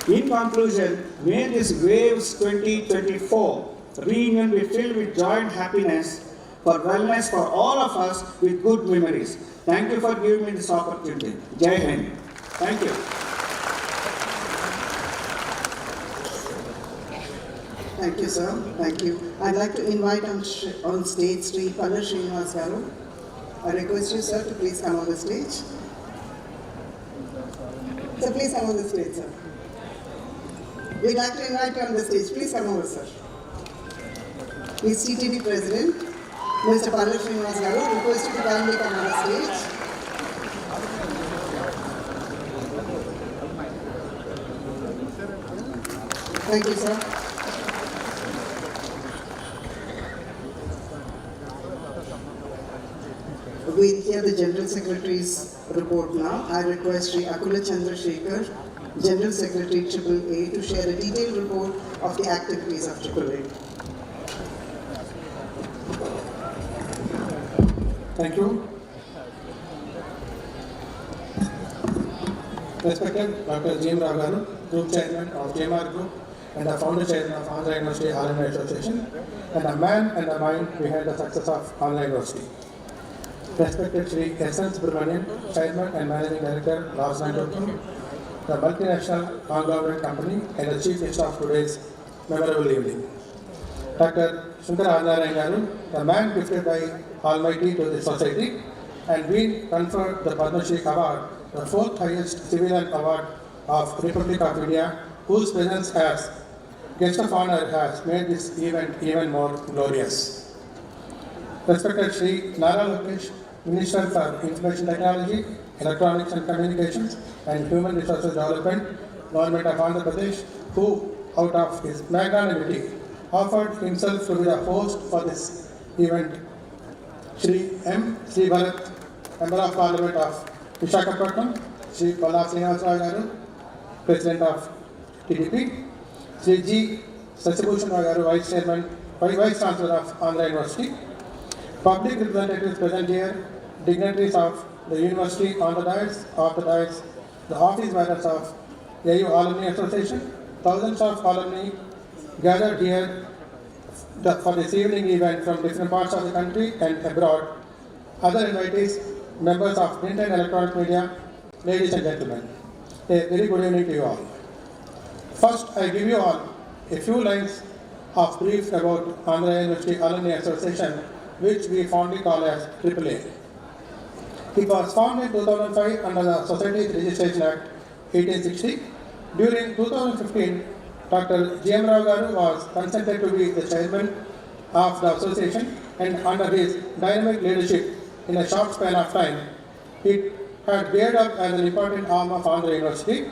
In conclusion, may this Waves 2024 reunion be filled with joy and happiness for wellness for all of us with good memories. Thank you for giving me this opportunity. Jai Hind. Thank you. Thank you, sir. Thank you. I'd like to invite on stage Sri Palla Srinivas Garu. I request you, sir, to please come on the stage. Sir, please come on the stage, sir. We'd like to invite you on the stage. Please come over, sir. He's CTD President, Mr. Palla Srinivas Garu. Request you to kindly come on the stage. Thank you, sir. We'll hear the General Secretary's report now. I request Sri Akula Chandrasekhar, General Secretary AAA, to share a detailed report of the activities of AAA. Thank you. Respected Dr. G. M. Ragaru, Group Chairman of GMR Group and the Founder Chairman of Andhra University Alumni Association, and the man and the mind behind the success of Andhra University. Respected Sri S. N. Subramanian, Chairman and Managing Director, Lars Landrothen, the multinational conglomerate company and the Chief Guest of today's memorable evening. Dr. Adinarayana, the man gifted by Almighty to the society and been conferred the Padma Shri Award, the fourth highest civilian award of Republic of India, whose presence as guest of honor has made this event even more glorious. Respected Sri Nara Lokesh, Minister for Information Technology, Electronics and Communications and Human Resources Development, Government of Andhra Pradesh, who, out of his magnanimity, offered himself to be the host for this event. Sri M. Sri Bharat, Member of Parliament of Visakhapatnam, Sri Palla Srinivas Garu, President of TDP, Sri G. Sasibhushan Garu, Vice Chancellor of Andhra University, public representatives present here, dignitaries of the university on the dais, off the dais, the office bearers of AU Alumni Association, thousands of alumni gathered here for this evening event from different parts of the country and abroad, other invitees, members of print and electronic media, ladies and gentlemen, a very good evening to you all. First, I give you all a few lines of brief about Andhra University Alumni Association, which we fondly call as AAA. It was formed in 2005 under the Societies Registration Act 1860. During 2015, Dr. G. M. Rao Garu was consented to be the chairman of the association, and under his dynamic leadership in a short span of time, it had geared up as an important arm of Andhra University.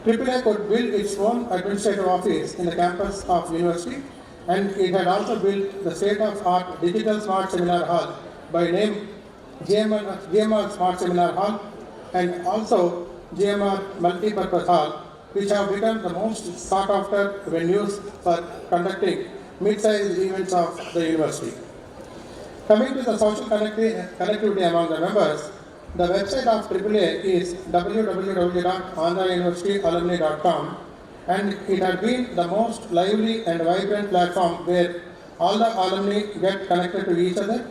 AAA could build its own administrative office in the campus of university, and it had also built the state-of-art digital smart seminar hall by name GMR Smart Seminar Hall, and also GMR Multi-Purpose Hall, which have become the most sought-after venues for conducting mid-sized events of the university. Coming to the social connectivity among the members, the website of AAA is www.andhrauniversityalumni.com, and it has been the most lively and vibrant platform where all the alumni get connected to each other,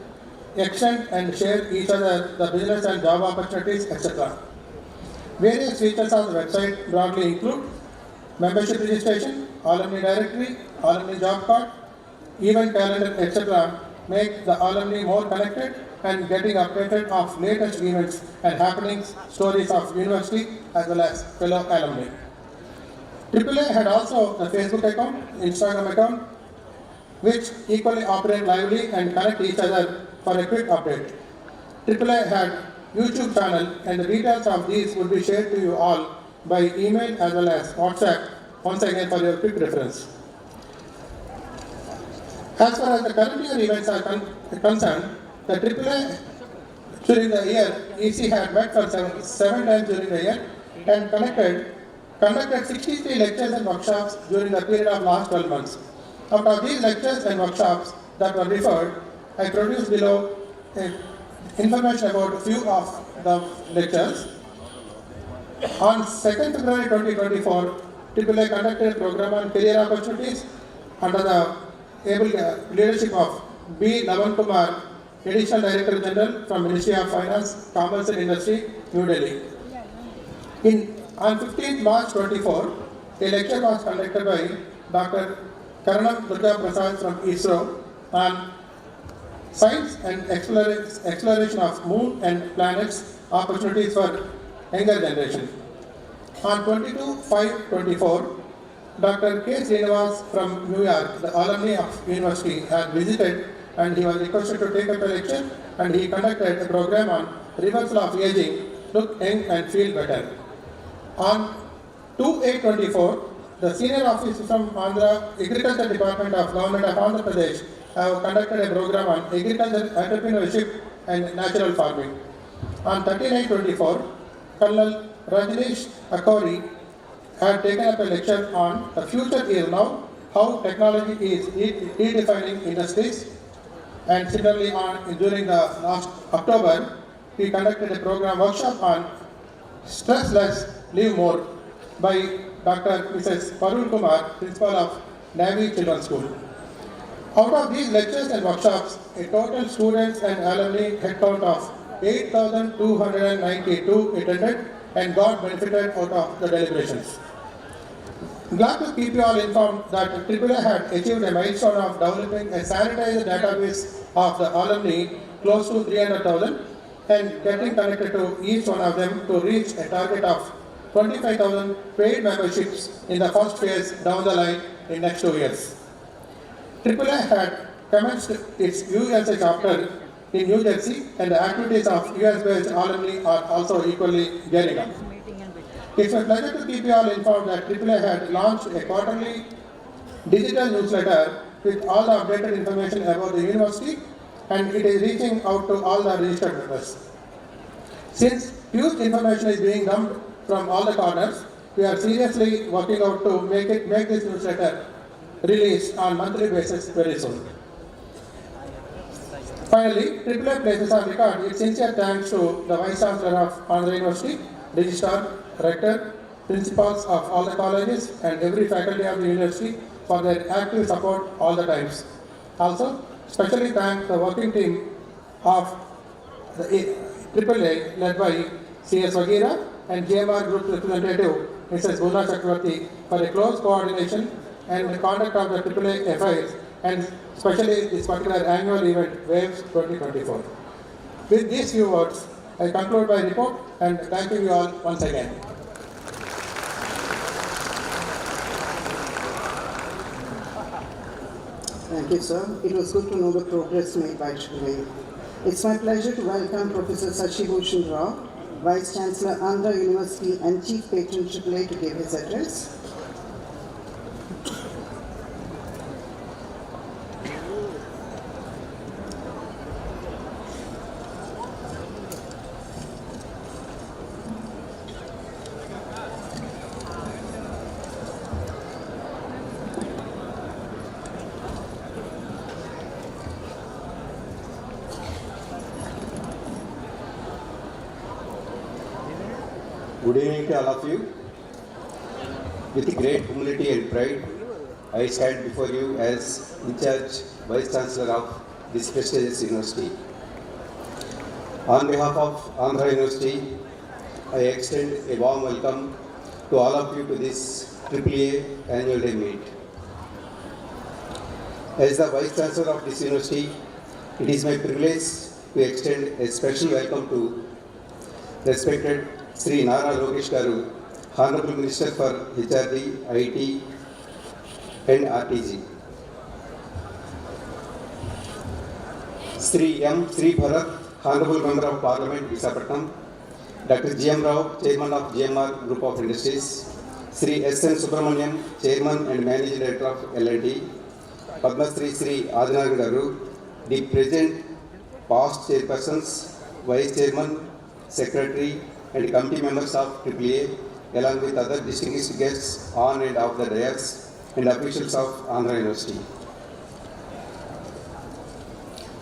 extend and share each other the business and job opportunities, etc. Various features of the website broadly include membership registration, alumni directory, alumni job card, event calendar, etc. make the alumni more connected and getting updated of latest events and happenings, stories of university as well as fellow alumni. AAA had also a Facebook account, Instagram account, which equally operate lively and connect each other for a quick update. AAA had YouTube channel, and the details of these will be shared to you all by email as well as WhatsApp, once again for your quick reference. As far as the current year events are concerned, the AAA during the year, EC had met for seven times during the year and conducted 63 lectures and workshops during the period of last 12 months. Out of these lectures and workshops that were referred, I produced below information about a few of the lectures. On 2nd February 2024, AAA conducted a program on career opportunities under the able leadership of B. Navan Kumar, Additional Director General from Ministry of Finance, Commerce and Industry, New Delhi. On 15th March 24, a lecture was conducted by Dr. Karanam Durga Prasad from ISRO on science and exploration of moon and planets opportunities for younger generation. On 22/5/24, Dr. K. Srinivas from New York, the alumni of university, had visited and he was requested to take up a lecture and he conducted a program on reversal of aging, look young and feel better. On 2/8/24, the senior officers from Andhra Agriculture Department of Government of Andhra Pradesh have conducted a program on agriculture entrepreneurship and natural farming. On 13/8/24, Colonel Rajneesh Akori had taken up a lecture on the future is now, how technology is redefining industries. And similarly, during the last October, we conducted a program workshop on stress less, live more by Dr. Mrs. Parul Kumar, Principal of Navy Children's School. Out of these lectures and workshops, a total students and alumni headcount of 8,292 attended and got benefited out of the deliberations. Glad to keep you all informed that AAA had achieved a milestone of developing a sanitized database of the alumni close to 300,000 and getting connected to each one of them to reach a target of 25,000 paid memberships in the first phase down the line in next 2 years. AAA had commenced its USA chapter in New Jersey and the activities of US-based alumni are also equally gearing up. It's a pleasure to keep you all informed that AAA had launched a quarterly digital newsletter with all the updated information about the university and it is reaching out to all the registered members. Since huge information is being dumped from all the corners, we are seriously working out to make this newsletter released on monthly basis very soon. Finally, AAA places on record its sincere thanks to the Vice Chancellor of Andhra University, Registrar, Rector, Principals of all the colleges and every faculty of the university for their active support all the times. Also, especially thank the working team of the AAA led by C.S. Vagira and GMR Group representative Mrs. Buna Chakravarti for a close coordination and the conduct of the AAA affairs and especially this particular annual event, Waves 2024. With these few words, I conclude my report and thanking you all once again. Thank you, sir. It was good to know the progress made by AAA. It's my pleasure to welcome Professor Sashi Bhushan Rao, Vice Chancellor, Andhra University and Chief Patron AAA to give his address. Good evening to all of you. With great humility and pride, I stand before you as in charge Vice Chancellor of this prestigious university. On behalf of Andhra University, I extend a warm welcome to all of you to this AAA annual day meet. As the Vice Chancellor of this university, it is my privilege to extend a special welcome to respected Sri Nara Lokesh Garu, Honorable Minister for HRD, IT and RTG. Sri M. Sri Bharat, Honorable Member of Parliament, Visakhapatnam. Dr. G.M. Rao, Chairman of GMR Group of Industries. Sri S.N. Subramanian, Chairman and Managing Director of L&T. Padma Sri Adinarayana, the present past chairpersons, Vice Chairman, Secretary and committee members of AAA, along with other distinguished guests on and off the dais and officials of Andhra University.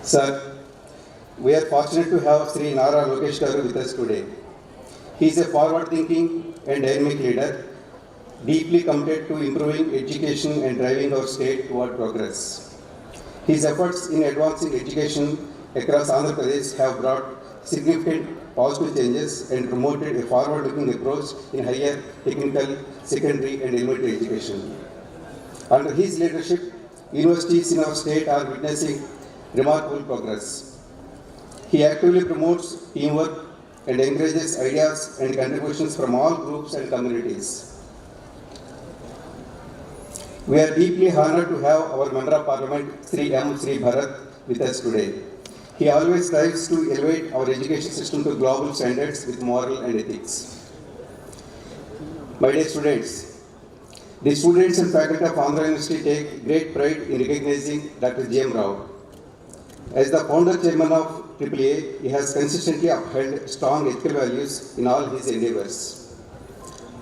Sir, we are fortunate to have Sri Nara Lokesh Garu with us today. He is a forward-thinking and dynamic leader deeply committed to improving education and driving our state toward progress. His efforts in advancing education across Andhra Pradesh have brought significant positive changes and promoted a forward-looking approach in higher technical, secondary and elementary education. Under his leadership, universities in our state are witnessing remarkable progress. He actively promotes teamwork and encourages ideas and contributions from all groups and communities. We are deeply honored to have our Member of Parliament, Sri M. Sri Bharat, with us today. He always strives to elevate our education system to global standards with moral and ethics. My dear students, the students and faculty of Andhra University take great pride in recognizing Dr. G.M. Rao. As the founder chairman of AAA, he has consistently upheld strong ethical values in all his endeavors.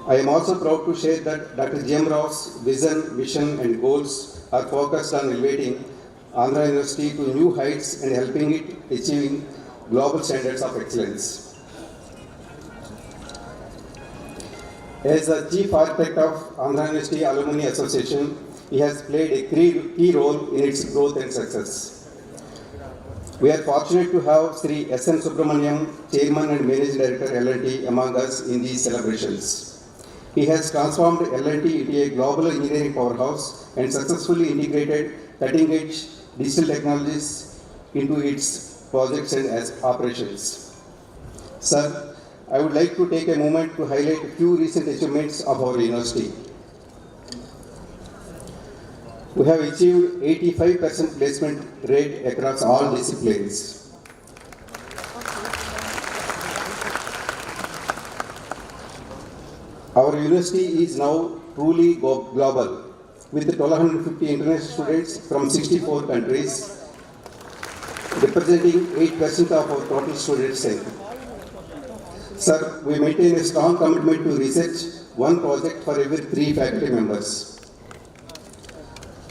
I am also proud to share that Dr. G.M. Rao's vision and goals are focused on elevating Andhra University to new heights and helping it achieving global standards of excellence. As the chief architect of Andhra University Alumni Association, he has played a key role in its growth and success. We are fortunate to have Sri S.N. Subramaniam, Chairman and Managing Director L&T, among us in these celebrations. He has transformed L&T into a global engineering powerhouse and successfully integrated cutting-edge digital technologies into its projects and operations. Sir, I would like to take a moment to highlight a few recent achievements of our university. We have achieved 85% placement rate across all disciplines. Our university is now truly global, with 1,250 international students from 64 countries, representing 8% of our total student strength. Sir, we maintain a strong commitment to research, one project for every 3 faculty members.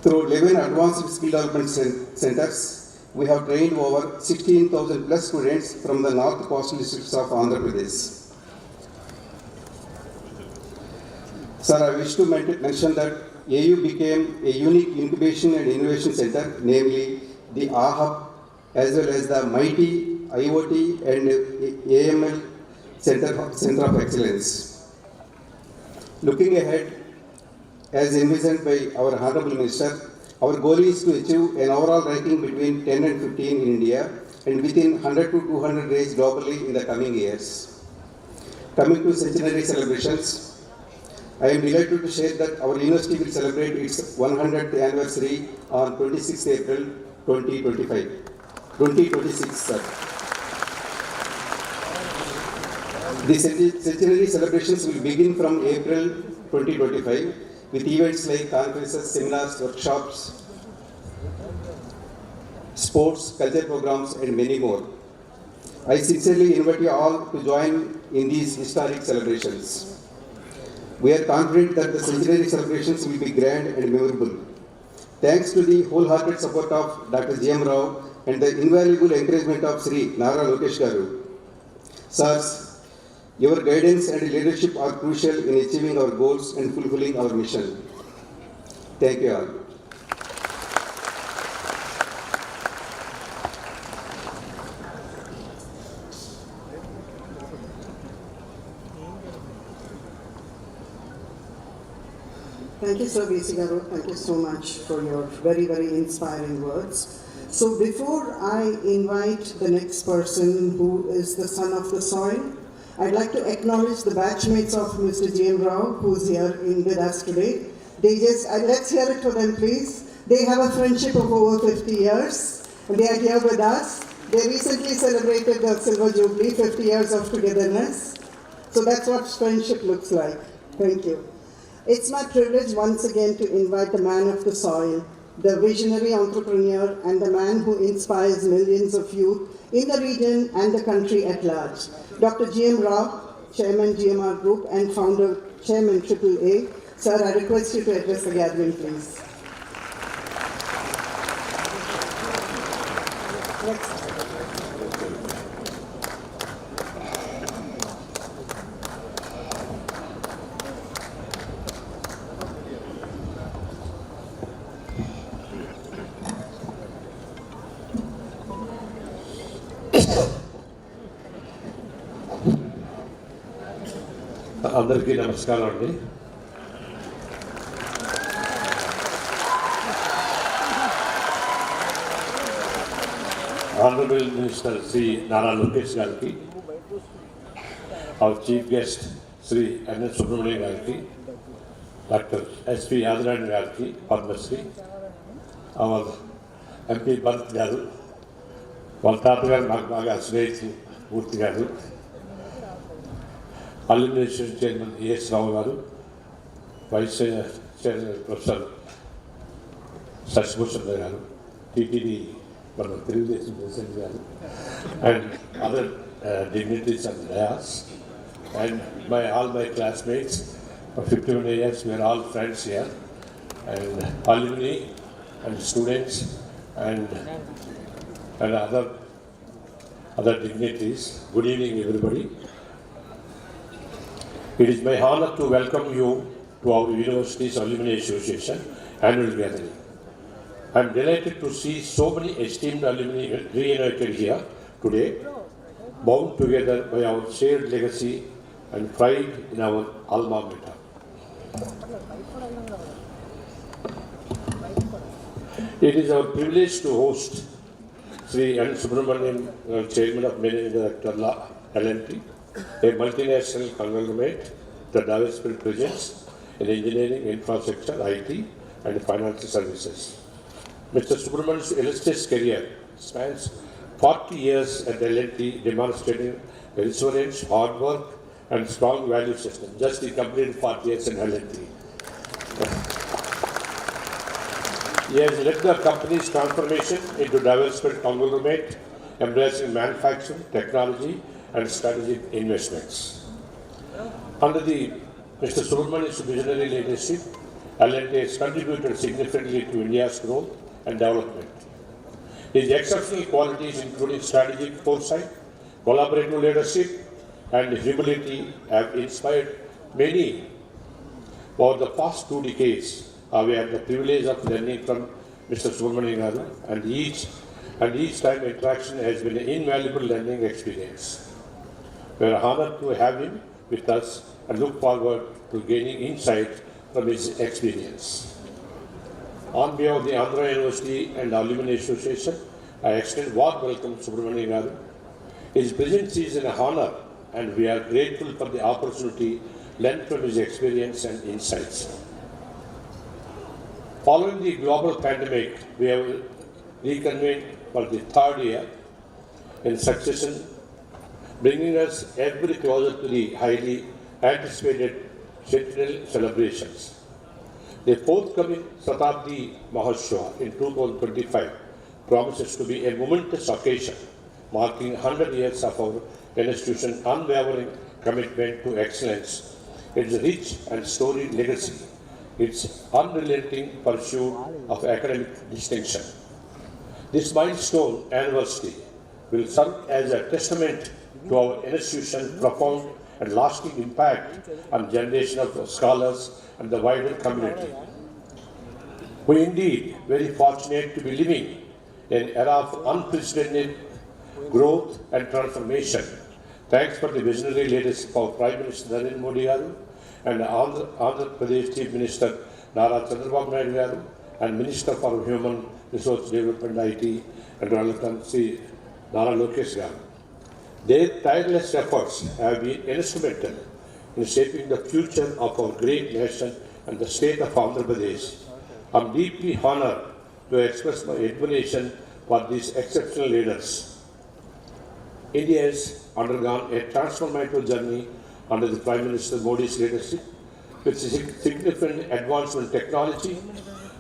Through 11 advanced skill development centers, we have trained over 16,000 plus students from the North Coastal districts of Andhra Pradesh. Sir, I wish to mention that AU became a unique incubation and innovation center, namely the AHUB, as well as the mighty IoT and AML Center of Excellence. Looking ahead, as envisioned by our Honorable Minister, our goal is to achieve an overall ranking between 10 and 15 in India and within 100 to 200 range globally in the coming years. Coming to centenary celebrations, I am delighted to share that our university will celebrate its 100th anniversary on 26 April 2026. Sir. The centenary celebrations will begin from April 2025 with events like conferences, seminars, workshops, sports, culture programs, and many more. I sincerely invite you all to join in these historic celebrations. We are confident that the centenary celebrations will be grand and memorable. Thanks to the wholehearted support of Dr. G.M. Rao and the invaluable encouragement of Sri Nara Lokesh Garu. Sirs, your guidance and leadership are crucial in achieving our goals and fulfilling our mission. Thank you all. Thank you, Sir V.C. Garu. Thank you so much for your very, very inspiring words. So before I invite the next person who is the son of the soil, I'd like to acknowledge the batchmates of Mr. G.M. Rao, who's here with us today. Let's hear it for them, please. They have a friendship of over 50 years, and they are here with us. They recently celebrated the Silver Jubilee, 50 years of togetherness. So that's what friendship looks like. Thank you. It's my privilege once again to invite the man of the soil, the visionary entrepreneur and the man who inspires millions of youth in the region and the country at large. Dr. G.M. Rao, Chairman GMR Group and Founder Chairman AAA. Sir, I request you to address the gathering, please. Next. అందరికీ నమస్కారం అండి. Honorable Minister Sri Nara Lokesh గారికి, our Chief Guest Sri N.S. Subramanian గారికి, Dr. S.P. Adinarayana గారికి, Padmasri, our MP Bharat గారు, వాళ్ళ తాతగారు నాకు బాగా స్నేహితులు మూర్తి గారు, Alumni Association Chairman E.S. రావు గారు, Vice Chairman Professor Sashibhushan గారు, TTD మన తెలుగుదేశం ప్రెసిడెంట్ గారు, and other dignitaries and dayas, and all my classmates for 51 years, we are all friends here, and alumni and students and other dignitaries. Good evening, everybody. It is my honor to welcome you to our university's Alumni Association annual gathering. I am delighted to see so many esteemed alumni reunited here today, bound together by our shared legacy and pride in our alma mater. It is our privilege to host Sri N. Subramanian, Chairman of Managing Director L&T, a multinational conglomerate that diversified presence in engineering, infrastructure, IT, and financial services. Mr. Subramanian's illustrious career spans 40 years at L&T, demonstrating perseverance, hard work, and strong value system. Just he completed 40 years in L&T. He has led the company's transformation into diversified conglomerate, embracing manufacturing, technology, and strategic investments. Under Mr. Subramanian's visionary leadership, L&T has contributed significantly to India's growth and development. His exceptional qualities, including strategic foresight, collaborative leadership, and humility, have inspired many. Over the past 2 decades, we had the privilege of learning from Mr. Subramanian, and each time interaction has been an invaluable learning experience. We are honored to have him with us and look forward to gaining insight from his experience. On behalf of the ANDHRA University and Alumni Association, I extend warm welcome to Subramanian. His presence is an honor, and we are grateful for the opportunity learned from his experience and insights. Following the global pandemic, we have reconvened for the 3rd year in succession, bringing us ever closer to the highly anticipated centennial celebrations. The forthcoming Shatabdi Mahotsav in 2025 promises to be a momentous occasion, marking 100 years of our institution's unwavering commitment to excellence, its rich and storied legacy, its unrelenting pursuit of academic distinction. This milestone anniversary will serve as a testament to our institution's profound and lasting impact on generation of scholars and the wider community. We are indeed very fortunate to be living in an era of unprecedented growth and transformation. Thanks for the visionary leadership of Prime Minister Narendra Modi garu and Andhra Pradesh Chief Minister Nara garu and Minister for Human Resource Development IT and Sri Nara Lokesh garu. Their tireless efforts have been instrumental in shaping the future of our great nation and the state of Andhra Pradesh. I am deeply honored to express my admiration for these exceptional leaders. India has undergone a transformative journey under the Prime Minister Modi's leadership, with significant advancement in technology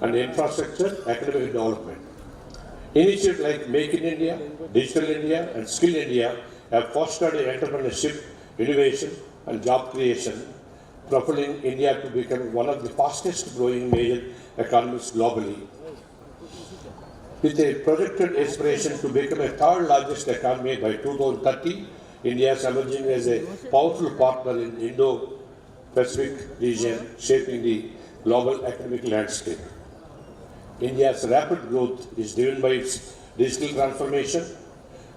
and infrastructure, academic development. Initiatives like Make in India, Digital India, and Skill India have fostered entrepreneurship, innovation, and job creation, propelling India to become one of the fastest growing major economies globally. With a projected aspiration to become a 3rd largest economy by 2030, India is emerging as a powerful partner in Indo-Pacific region, shaping the global economic landscape. India's rapid growth is driven by its digital transformation.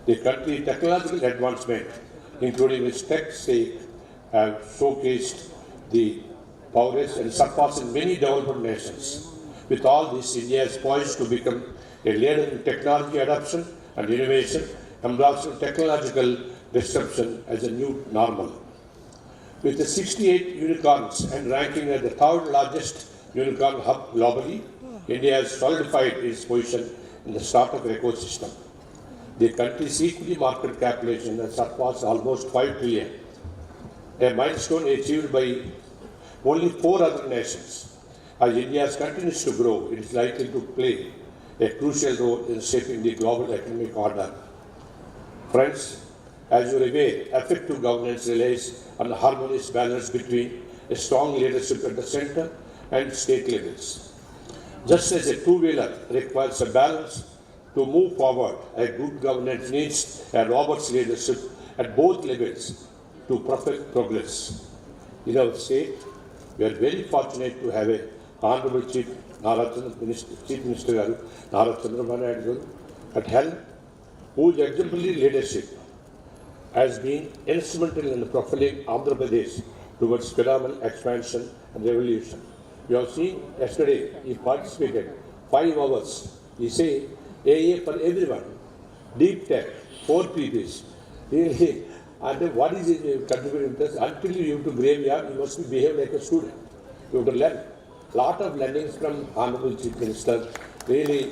The country's technological advancement, including its tech stake, have showcased the poorest and surpassing many developed nations. With all this, India is poised to become a leader in technology adoption and innovation, embracing technological disruption as a new normal. With the 68 unicorns and ranking as the third largest unicorn hub globally, India has solidified its position in the startup ecosystem. The country's equity market capitalization has surpassed almost 5 trillion, a milestone achieved by only 4 other nations. As India continues to grow, it is likely to play a crucial role in shaping the global economic order. Friends, as you are aware, effective governance relies on a harmonious balance between a strong leadership at the center and state levels. Just as a two-wheeler requires a balance to move forward, a good governance needs a robust leadership at both levels to propel progress. In our state, we are very fortunate to have a Honorable Chief Minister Nara at helm, whose exemplary leadership has been instrumental in propelling Andhra Pradesh towards phenomenal expansion and revolution. We have seen yesterday, he participated 5 hours. He said, AA for everyone, deep tech, 4 PPs. Really, and what is his contributing to us? Until you have to graveyard, you must behave like a student. You have to learn. Lot of learnings from Honorable Chief Minister. Really,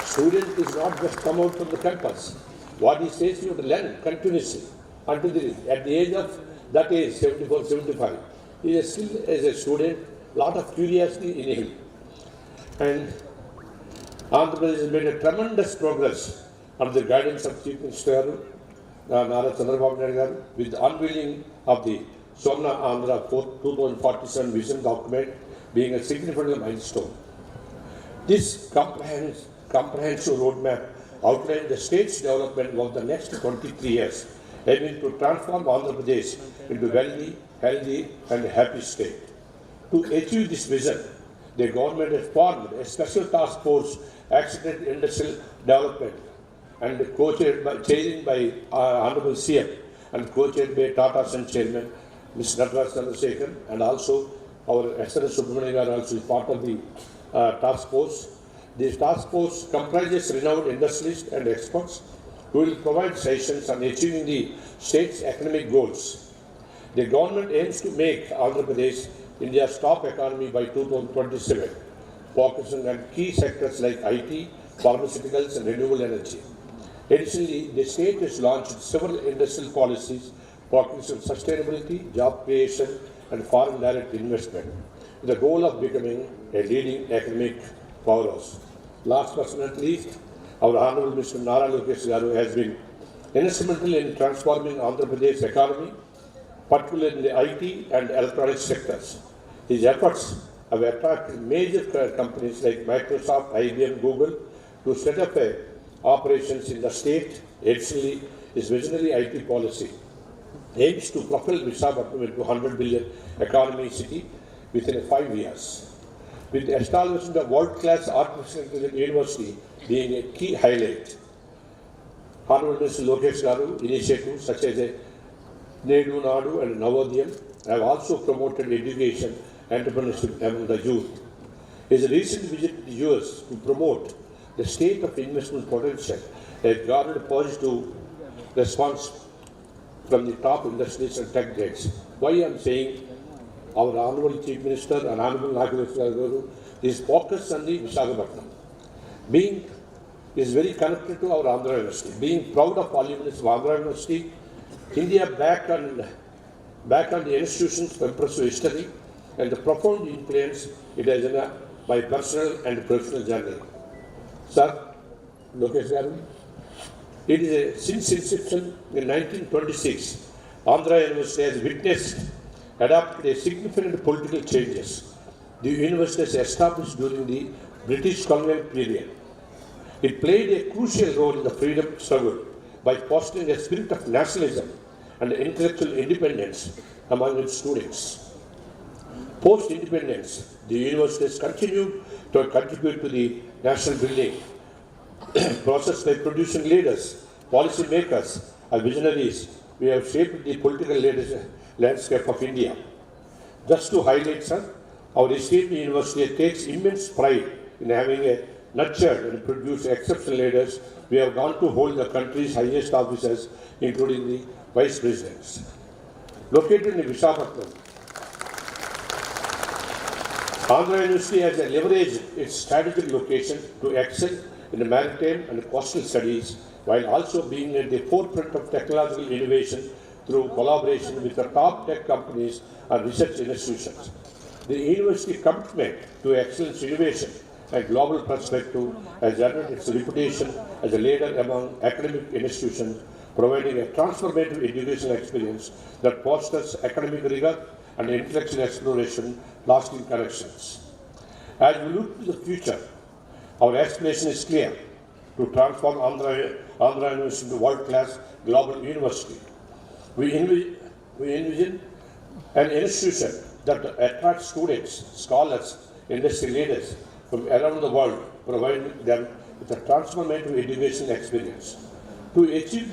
student is not just come out from the campus. What he says, you have to learn continuously. Until at the age of that age, 74, 75, he is still as a student, lot of curiosity in him. And Andhra Pradesh has made a tremendous progress under the guidance of Chief Minister Nara with the unveiling of the Swarna Andhra 2047 vision document being a significant milestone. This comprehensive roadmap outlined the state's development over the next 23 years, aiming to transform Andhra Pradesh into a wealthy, healthy and happy state. To achieve this vision, the government has formed a special task force, Accident Industrial Development, and co-chaired by Honorable CM and co-chaired by Tata Sun Chairman, Mr. Chandrasekhar, and also our S.R.S. Subramanian also is part of the task force. This task force comprises renowned industrialists and experts who will provide sessions on achieving the state's economic goals. The government aims to make Andhra Pradesh India's top economy by 2027, focusing on key sectors like IT, pharmaceuticals and renewable energy. Additionally, the state has launched several industrial policies focusing on sustainability, job creation and foreign direct investment with the goal of becoming a leading economic powerhouse. Last but not least, our Honorable Mr. Nara Lokesh has been instrumental in transforming Andhra Pradesh economy, particularly in the IT and electronics sectors. His efforts have attracted major companies like Microsoft, IBM, Google to set up operations in the state. Additionally, his visionary IT policy aims to propel Visakhapatnam into 100 billion economy city within 5 years. With the establishment of world-class artificial intelligence university being a key highlight, Honorable Mr. Lokesh Garu initiatives such as Nedu Nadu and Navodiyam have also promoted education entrepreneurship among the youth. His recent visit to the US to promote the state of investment potential has garnered positive response from the top industries and tech giants. Why I am saying our Honorable Chief Minister and Honorable Lokesh Garu is focused on the Visakhapatnam. Being is very connected to our Andhra University. Being proud of alumnus of Andhra University, India back on the institution's impressive history and the profound influence it has in my personal and professional journey. Sir, Lokesh Garu, it is since inception in 1926, Andhra University has witnessed, adopted a significant political changes. The university was established during the British colonial period. It played a crucial role in the freedom struggle by fostering a spirit of nationalism and intellectual independence among its students. Post-independence, the university has continued to contribute to the national building process by producing leaders, policy makers, and visionaries. We have shaped the political landscape of India. Just to highlight, sir, our esteemed university takes immense pride in having nurtured and produced exceptional leaders. We have gone to hold the country's highest offices, including the vice presidents. Located in Visakhapatnam, Andhra University has leveraged its strategic location to excel in the maritime and coastal studies, while also being at the forefront of technological innovation through collaboration with the top tech companies and research institutions. The university commitment to excellence innovation and global perspective has earned its reputation as a leader among academic institutions, providing a transformative educational experience that fosters academic rigor and intellectual exploration, lasting connections. As we look to the future, our aspiration is clear: to transform Andhra University into world-class global university. We envision an institution that attracts students, scholars, industry leaders from around the world, providing them with a transformative educational experience. To achieve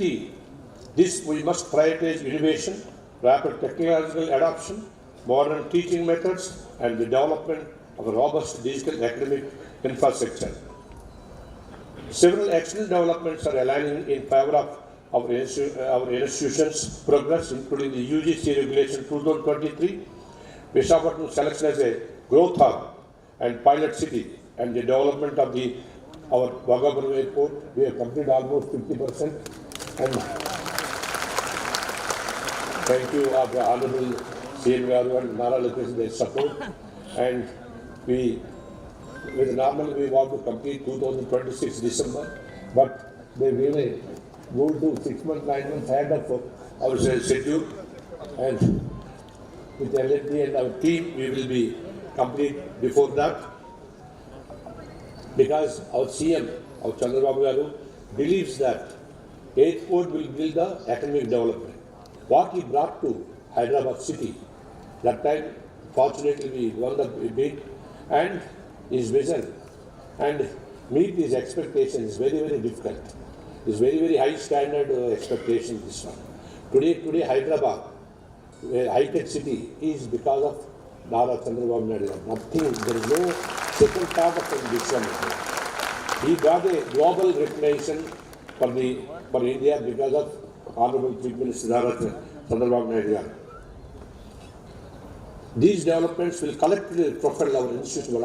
this, we must prioritize innovation, rapid technological adoption, modern teaching methods, and the development of a robust digital academic infrastructure. Several excellent developments are aligning in favor of our institution's progress, including the UGC Regulation 2023, Visakhapatnam selection as a growth hub and pilot city, and the development of our Bhagavapuram Airport. We have completed almost 50%. And thank you, our Honorable CM Garu and Nara Lokesh, their support. And normally we want to complete 2026 December, but they really go to 6 months, 9 months ahead of our schedule. And with L&D and our team, we will be complete before that. Because our CM, our Chancellor Garu, believes that airport will build the academic development. What he brought to Hyderabad city, that time, fortunately, we won the bid, and his vision and meet his expectations is very, very difficult. It's very, very high standard expectation, this one. Today Hyderabad, high-tech city, is because of Nara Chandrababu Naidu. Nothing, there is no second part of this one. He got a global recognition for India because of Honorable Chief Minister Nara Chandrababu Naidu. These developments will collectively propel our institution.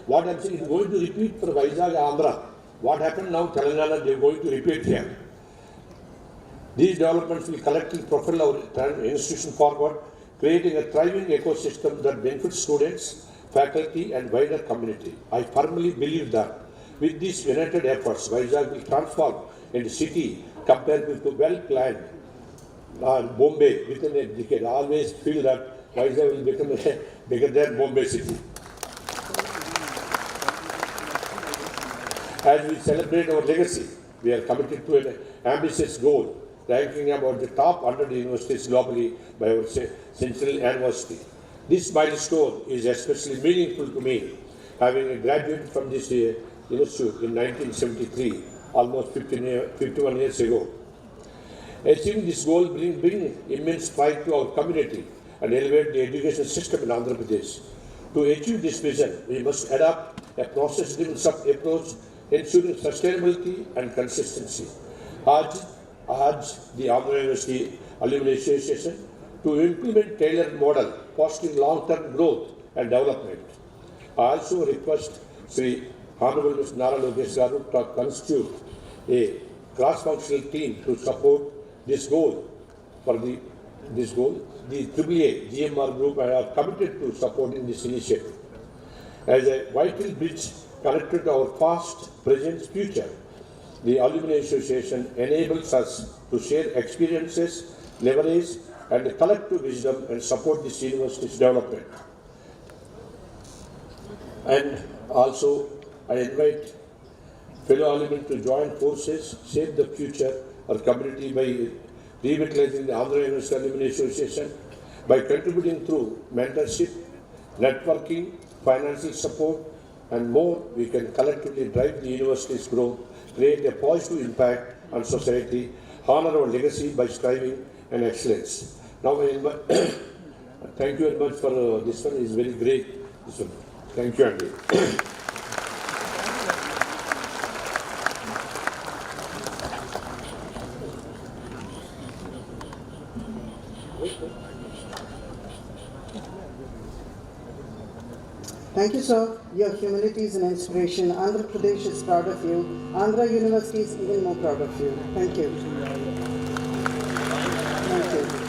What I'm saying is going to repeat for Vizag, Andhra. What happened now, Telangana, they are going to repeat here. These developments will collectively propel our institution forward, creating a thriving ecosystem that benefits students, faculty, and wider community. I firmly believe that with these united efforts, Vizag will transform into a city compared with the well-planned Bombay within a decade. I always feel that Vizag will become bigger than Bombay city. As we celebrate our legacy, we are committed to an ambitious goal, ranking about the top 100 universities globally by our centennial anniversary. This milestone is especially meaningful to me, having graduated from this institute in 1973, almost 51 years ago. Achieving this goal brings immense pride to our community and elevate the education system in Andhra Pradesh. To achieve this vision, we must adopt a process-driven approach, ensuring sustainability and consistency. Urge the Andhra University Alumni Association to implement tailored model, fostering long-term growth and development. I also request Sri Honorable Mr. Nara Lokesh Garu to constitute a cross-functional team to support this goal. The AAA GMR group are committed to supporting this initiative. As a vital bridge connected to our past, present, future, the Alumni Association enables us to share experiences, leverage, and collective wisdom and support this university's development. And also, I invite fellow alumni to join forces, shape the future of the community by revitalizing the Andhra University Alumni Association, by contributing through mentorship, networking, financial support, and more. We can collectively drive the university's growth, create a positive impact on society, honor our legacy by striving and excellence. Now, thank you very much for this one. It's very great. This one. Thank you, Andy. Thank you, sir. Your humility is an inspiration. Andhra Pradesh is proud of you. Andhra University is even more proud of you. Thank you. Thank you.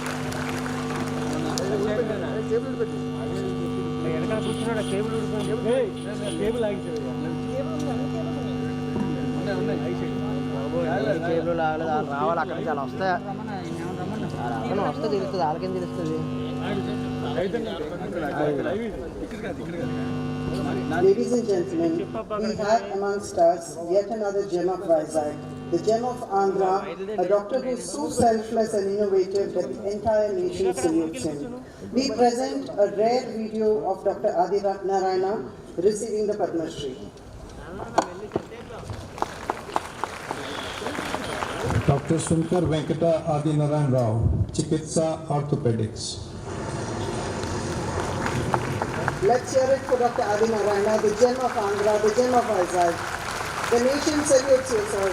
Cable రావాలి అక్కడి నుంచి అలా వస్తాయి అక్కడ వస్తే తెలుస్తుంది వాళ్ళకేం తెలుస్తుంది. Ladies and gentlemen, we have amongst us yet another gem of Vizag, the gem of Andhra, a doctor who is so selfless and innovative that the entire nation salutes him. We present a rare video of Dr. Adinarayana receiving the Padma Shri. Dr. Sunkar Venkata Adinarayana Rao, Chikitsa Orthopedics. Let's hear it for Dr. Adinarayana, the gem of Andhra, the gem of Vizag. The nation salutes you, sir.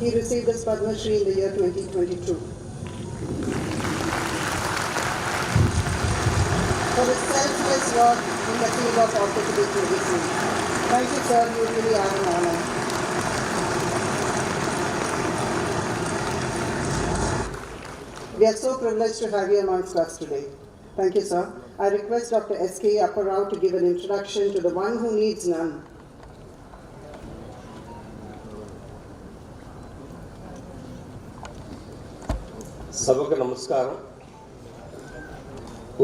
He received his Padma Shri in the year 2022. For his selfless work in the field of orthopedic medicine. Thank you, sir. You really are an honor. We are so privileged to have you amongst us today. Thank you, sir. I request Dr. S.K. Apparao to give an introduction to the one who needs none. सबक नमस्कार.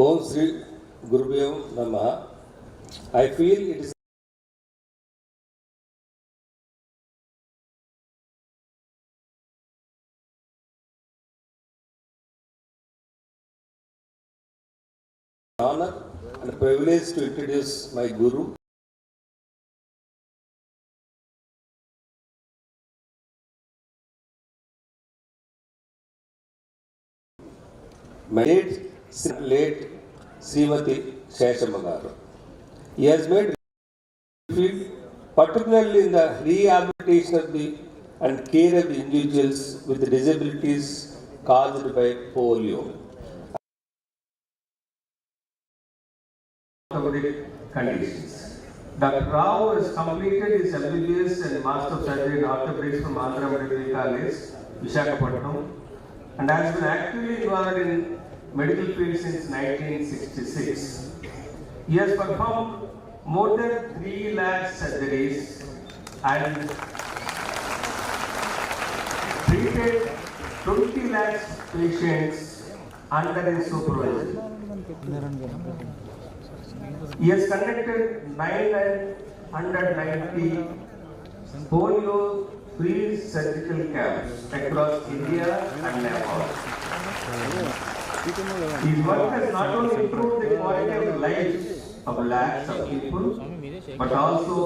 ओम श्री गुरुभ्यो नमः. I feel it is an honor and a privilege to introduce my guru. My late Srimati Sheshamma garu. He has made field, particularly in the rehabilitation of the and care of the individuals with the disabilities caused by polio. Conditions. Dr. Rao has completed his MBBS and Master of Surgery in Orthopedics from Andhra Medical College, Visakhapatnam, and has been actively involved in medical field since 1966. He has performed more than 3 lakh surgeries and treated 20 lakh patients under his supervision. He has conducted 990 polio-free surgical camps across India and Nepal. His work has not only improved the quality of life of lakhs of people, but also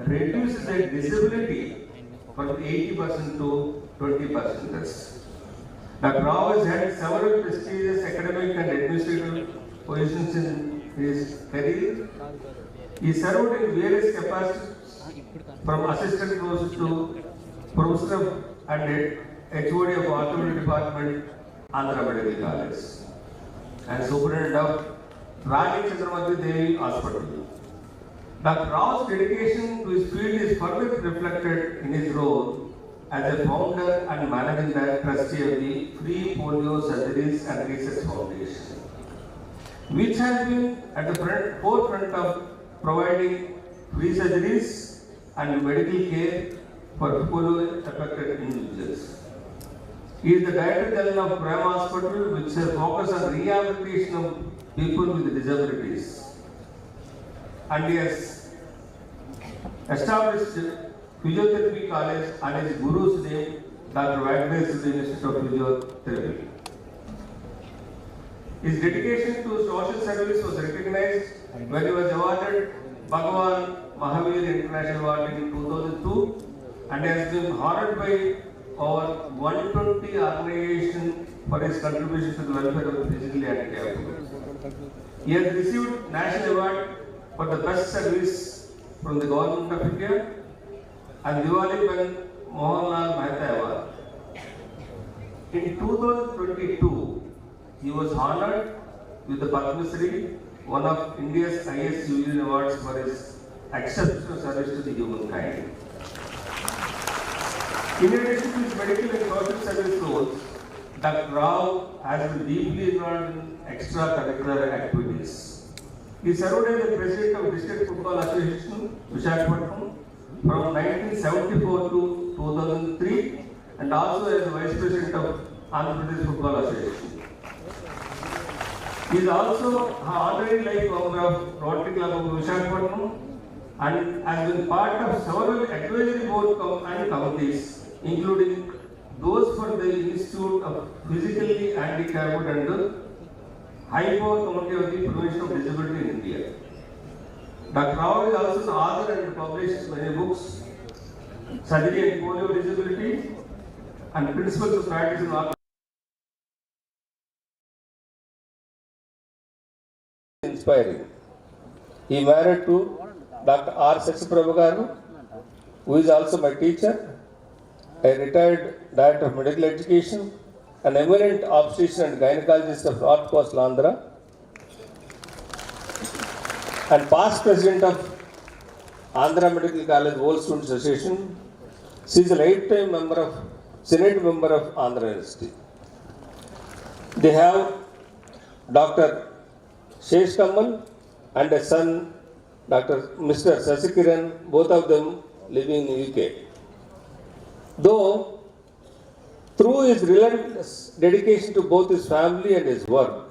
reduced their disability from 80% to 20%. Dr. Rao has had several prestigious academic and administrative positions in his career. He served in various capacities from assistant professor to professor and HOD of Orthopedic Department, Andhra Medical College, and superintendent of Rani Chandramati Devi Hospital. Dr. Rao's dedication to his field is further reflected in his role as a founder and managing trustee of the Free Polio Surgeries and Research Foundation, which has been at the forefront of providing free surgeries and medical care for polio-affected individuals. He is the Director General of Prime Hospital, which has focused on rehabilitation of people with disabilities. And he has established Physiotherapy College on his guru's name, Dr. Vankateswara Institute of Physiotherapy. His dedication to social service was recognized when he was awarded Bhagavan Mahavir International Award in 2002 and has been honored by over 120 organizations for his contribution to the welfare of the physically handicapped. He has received National Award for the Best Service from the Government of India and Diwali Ben Mohanlal Mehta Award. In 2022, he was honored with the Padma Shri, one of India's highest civilian awards for his exceptional service to the humankind. In addition to his medical and social service roles, Dr. Rao has been deeply involved in extracurricular activities. He served as the president of District Football Association, Visakhapatnam, from 1974 to 2003, and also as the vice president of Andhra Pradesh Football Association. He is also an honorary life member of Rotary Club of Visakhapatnam and has been part of several advisory board and committees, including those for the Institute of Physically Handicapped and High Power Committee of the Prevention of Disability in India. Dr. Rao is also an author and published many books, Surgery and Polio Disability, and Principles of Practice in Organ. Inspiring. He married to Dr. R. Sachiprabhu Garu, who is also my teacher, a retired director of medical education, an eminent obstetrician and gynecologist of North Coast Andhra, and past president of Andhra Medical College World Students Association. She is a lifetime member of Senate member of Andhra University. They have Dr. Shesh Kamal and a son, Dr. Mr. Sasikiran, both of them living in UK. Though, through his relentless dedication to both his family and his work,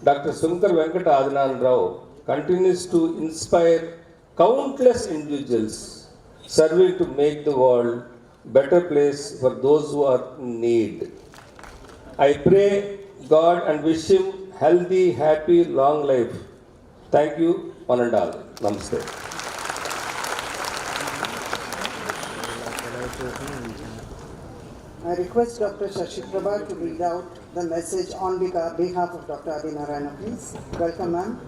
Dr. Sunkar Venkata Adinarayana Rao continues to inspire countless individuals serving to make the world a better place for those who are in need. I pray God and wish him healthy, happy, long life. Thank you, one and all. Namaste. I request Dr. Shashi Prabha to read out the message on behalf of Dr. Adinarayana, please. Welcome, ma'am.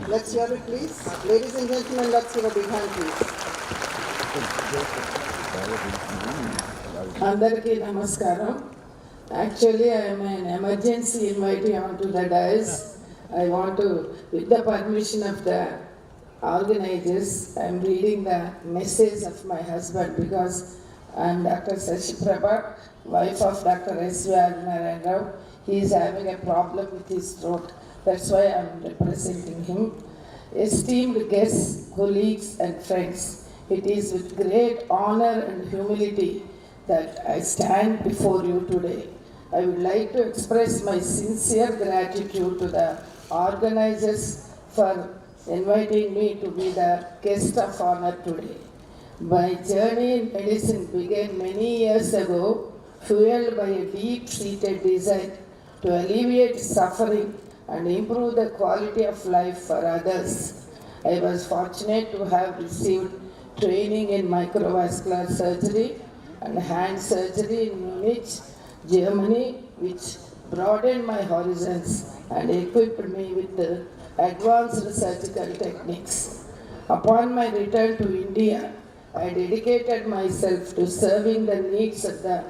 Let's hear it, please. Ladies and gentlemen, let's hear a big hand, please. Andarki namaskaram. Actually, I am an emergency invitee onto the dais. I want to, with the permission of the organizers, I am reading the message of my husband because I am Dr. Shashi Prabha, wife of Dr. S. V. Adinarayana Rao. He is having a problem with his throat. That's why I am representing him. Esteemed guests, colleagues and friends, it is with great honor and humility that I stand before you today. I would like to express my sincere gratitude to the organizers for inviting me to be the guest of honor today. My journey in medicine began many years ago, fueled by a deep-seated desire to alleviate suffering and improve the quality of life for others. I was fortunate to have received training in microvascular surgery and hand surgery in Munich, Germany, which broadened my horizons and equipped me with the advanced surgical techniques. Upon my return to India, I dedicated myself to serving the needs of the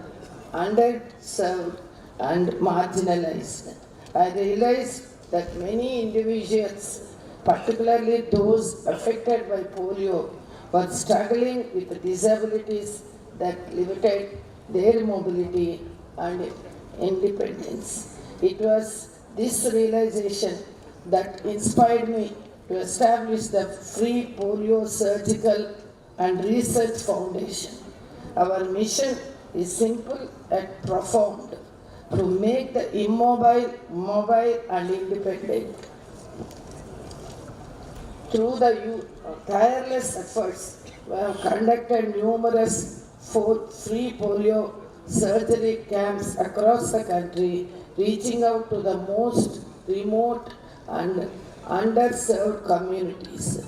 underserved and marginalized. I realized that many individuals, particularly those affected by polio, were struggling with disabilities that limited their mobility and independence. It was this realization that inspired me to establish the Free Polio Surgical and Research Foundation. Our mission is simple and profound: to make the immobile mobile and independent. Through the tireless efforts, we have conducted numerous free polio surgery camps across the country, reaching out to the most remote and underserved communities.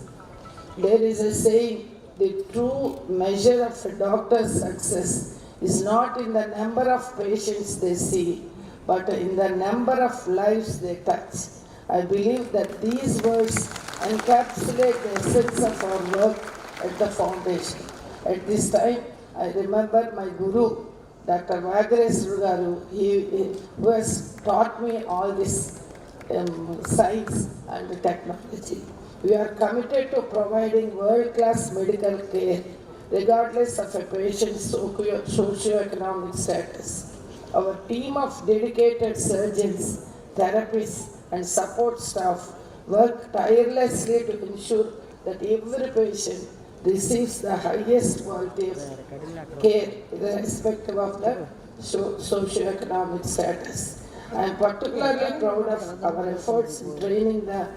There is a saying, the true measure of a doctor's success is not in the number of patients they see, but in the number of lives they touch. I believe that these words encapsulate the essence of our work at the foundation. At this time, I remember my guru, Dr. Vagreswaru Garu, who has taught me all this science and technology. We are committed to providing world-class medical care regardless of a patient's socio-economic status. Our team of dedicated surgeons, therapists, and support staff work tirelessly to ensure that every patient receives the highest quality of care irrespective of the socio-economic status. I am particularly proud of our efforts in training the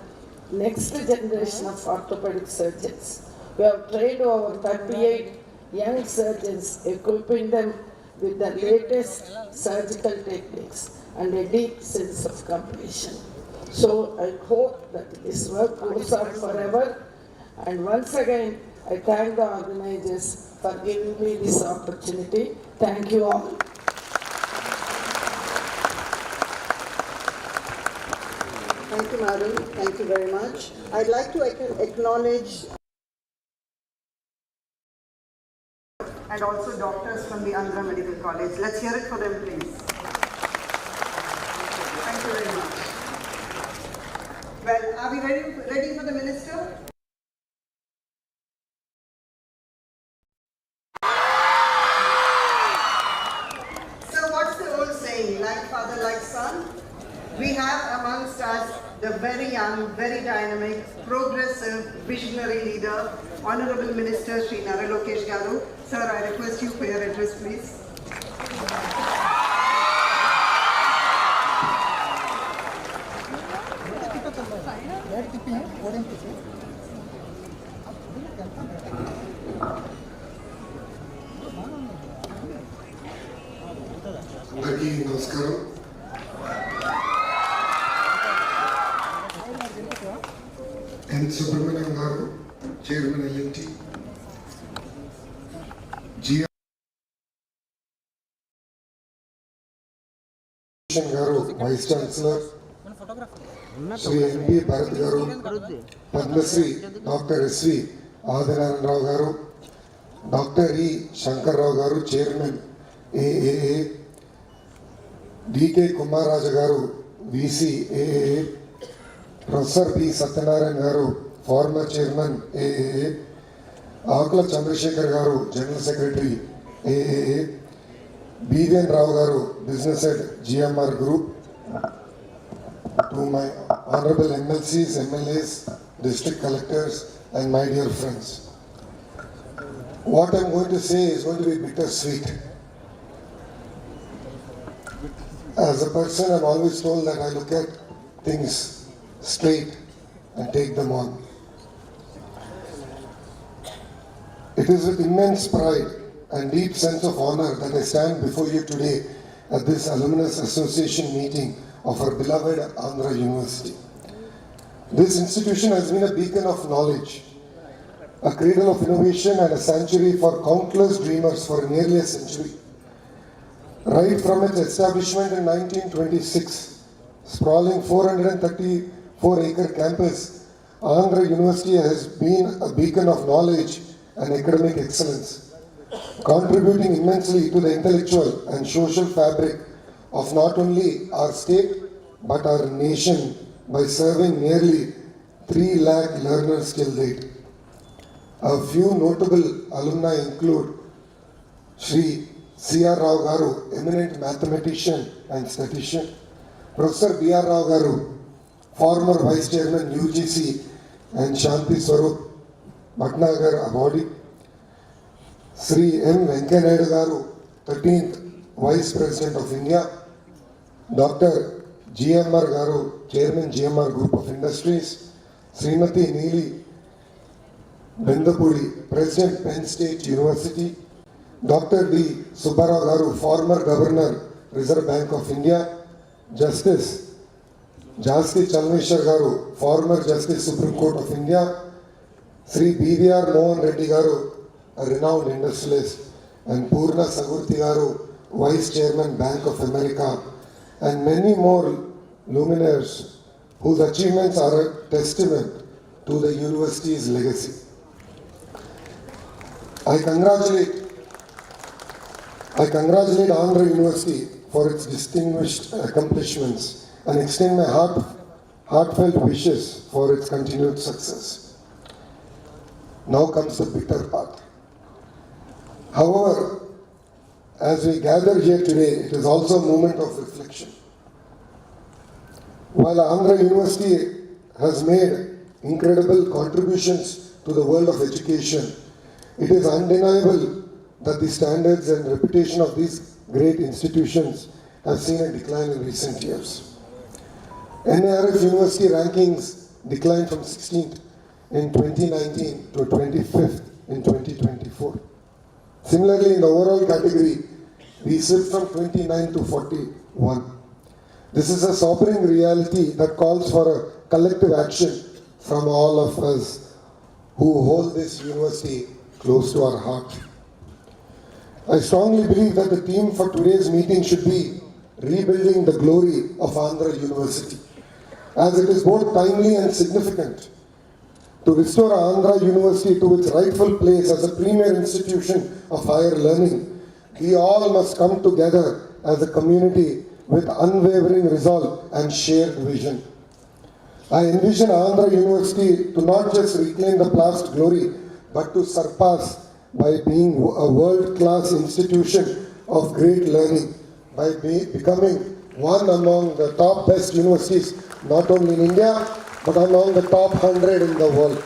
next generation of orthopedic surgeons. We have trained over 38 young surgeons, equipping them with the latest surgical techniques and a deep sense of compassion. So I hope that this work goes on forever. And once again, I thank the organizers for giving me this opportunity. Thank you all. Thank you, madam. Thank you very much. I'd like to acknowledge and also doctors from the ANDHRA Medical College. Let's hear it for them, please. Thank you very much. Well, are we ready for the minister? So what's the old saying? Like father, like son? We have amongst us the very young, very dynamic, progressive, visionary leader, Honorable Minister Sri Nara Lokesh Garu. Sir, I request you for your address, please. Namaskaram. N. Subramanian Garu, Chairman LNT. G. Garu, Vice Chancellor. Sri N.B. Bharat Garu, Padma Shri Dr. S.V. Adinarayana Garu, Dr. E. Shankar Rao Garu, Chairman AAA. D.K. Kumaraja Garu, VC AAA. Professor P. Satyanarayan Garu, former Chairman AAA. Akula Chandrasekhar Garu, General Secretary AAA. B.V.N. Rao Garu, Business Head GMR Group. To my honorable MLCs, MLAs, district collectors, and my dear friends. What I'm going to say is going to be bittersweet. As a person, I'm always told that I look at things straight and take them on. It is with immense pride and deep sense of honor that I stand before you today at this Alumni Association meeting of our beloved Andhra University. This institution has been a beacon of knowledge, a cradle of innovation and a sanctuary for countless dreamers for nearly a century. Right from its establishment in 1926, sprawling 434-acre campus, Andhra University has been a beacon of knowledge and academic excellence, contributing immensely to the intellectual and social fabric of not only our state but our nation by serving nearly 3 lakh learners till date. A few notable alumni include Sri C.R. Rao Garu, eminent mathematician and statistician, Professor B.R. Rao Garu, former Vice Chairman UGC and Shanti Swarup Bhatnagar awardee, Sri M. Venkaiah Naidu Garu, 13th Vice President of India, Dr. GMR Garu, Chairman GMR Group of Industries, Srimati Neeli Bendapudi, President Penn State University, Dr. D. Subbarao Garu, former Governor, Reserve Bank of India, Justice Jasti Chalmeshwar Garu, former Justice Supreme Court of India, Sri BVR Mohan Reddy Garu, a renowned industrialist, and Purna Sagurthi Garu, Vice Chairman Bank of America, and many more luminaries whose achievements are a testament to the university's legacy. I congratulate Andhra University for its distinguished accomplishments and extend my heartfelt wishes for its continued success. Now comes the bitter part. However, as we gather here today, it is also a moment of reflection. While Andhra University has made incredible contributions to the world of education, it is undeniable that the standards and reputation of these great institutions have seen a decline in recent years. NARF University rankings declined from 16th in 2019 to 25th in 2024. Similarly, in the overall category, we slipped from 29 to 41. This is a sobering reality that calls for a collective action from all of us who hold this university close to our heart. I strongly believe that the theme for today's meeting should be rebuilding the glory of Andhra University, as it is both timely and significant. To restore Andhra University to its rightful place as a premier institution of higher learning, we all must come together as a community with unwavering resolve and shared vision. I envision Andhra University to not just reclaim the past glory, but to surpass by being a world-class institution of great learning, by becoming one among the top best universities, not only in India, but among the top 100 in the world.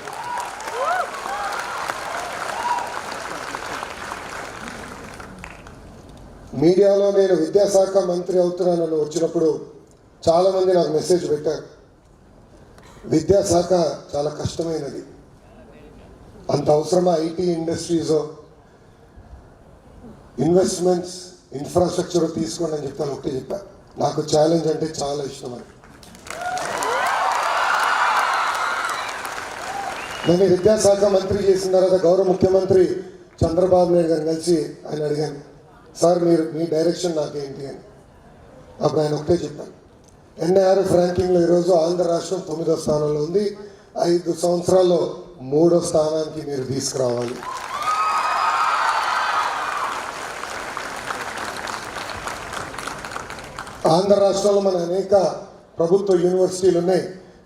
మీడియాలో నేను విద్యాశాఖ మంత్రి అవుతున్నానని వచ్చినప్పుడు చాలామంది నాకు message పెట్టారు, విద్యాశాఖ చాలా కష్టమైనది, అంత అవసరమా ఐటీ ఇండస్ట్రీస్ ఇన్వెస్ట్మెంట్స్ ఇన్ఫ్రాస్ట్రక్చర్ తీసుకోండి అని చెప్తాను. ఒకటే చెప్పాను, నాకు ఛాలెంజ్ అంటే చాలా ఇష్టం అని. నేను విద్యాశాఖ మంత్రి చేసిన తర్వాత గౌరవ ముఖ్యమంత్రి చంద్రబాబు నాయుడు గారిని కలిసి ఆయన అడిగాను, సార్ మీ డైరెక్షన్ నాకేంటి అని. అప్పుడు ఆయన ఒకటే చెప్పాను, ఎన్ఐఆర్ఎఫ్ ర్యాంకింగ్లో ఈరోజు ఆంధ్ర రాష్ట్రం 9వ స్థానంలో ఉంది, 5 సంవత్సరాల్లో 3వ స్థానానికి మీరు తీసుకురావాలి. ఆంధ్ర రాష్ట్రంలో మన అనేక ప్రభుత్వ యూనివర్సిటీలు ఉన్నాయి,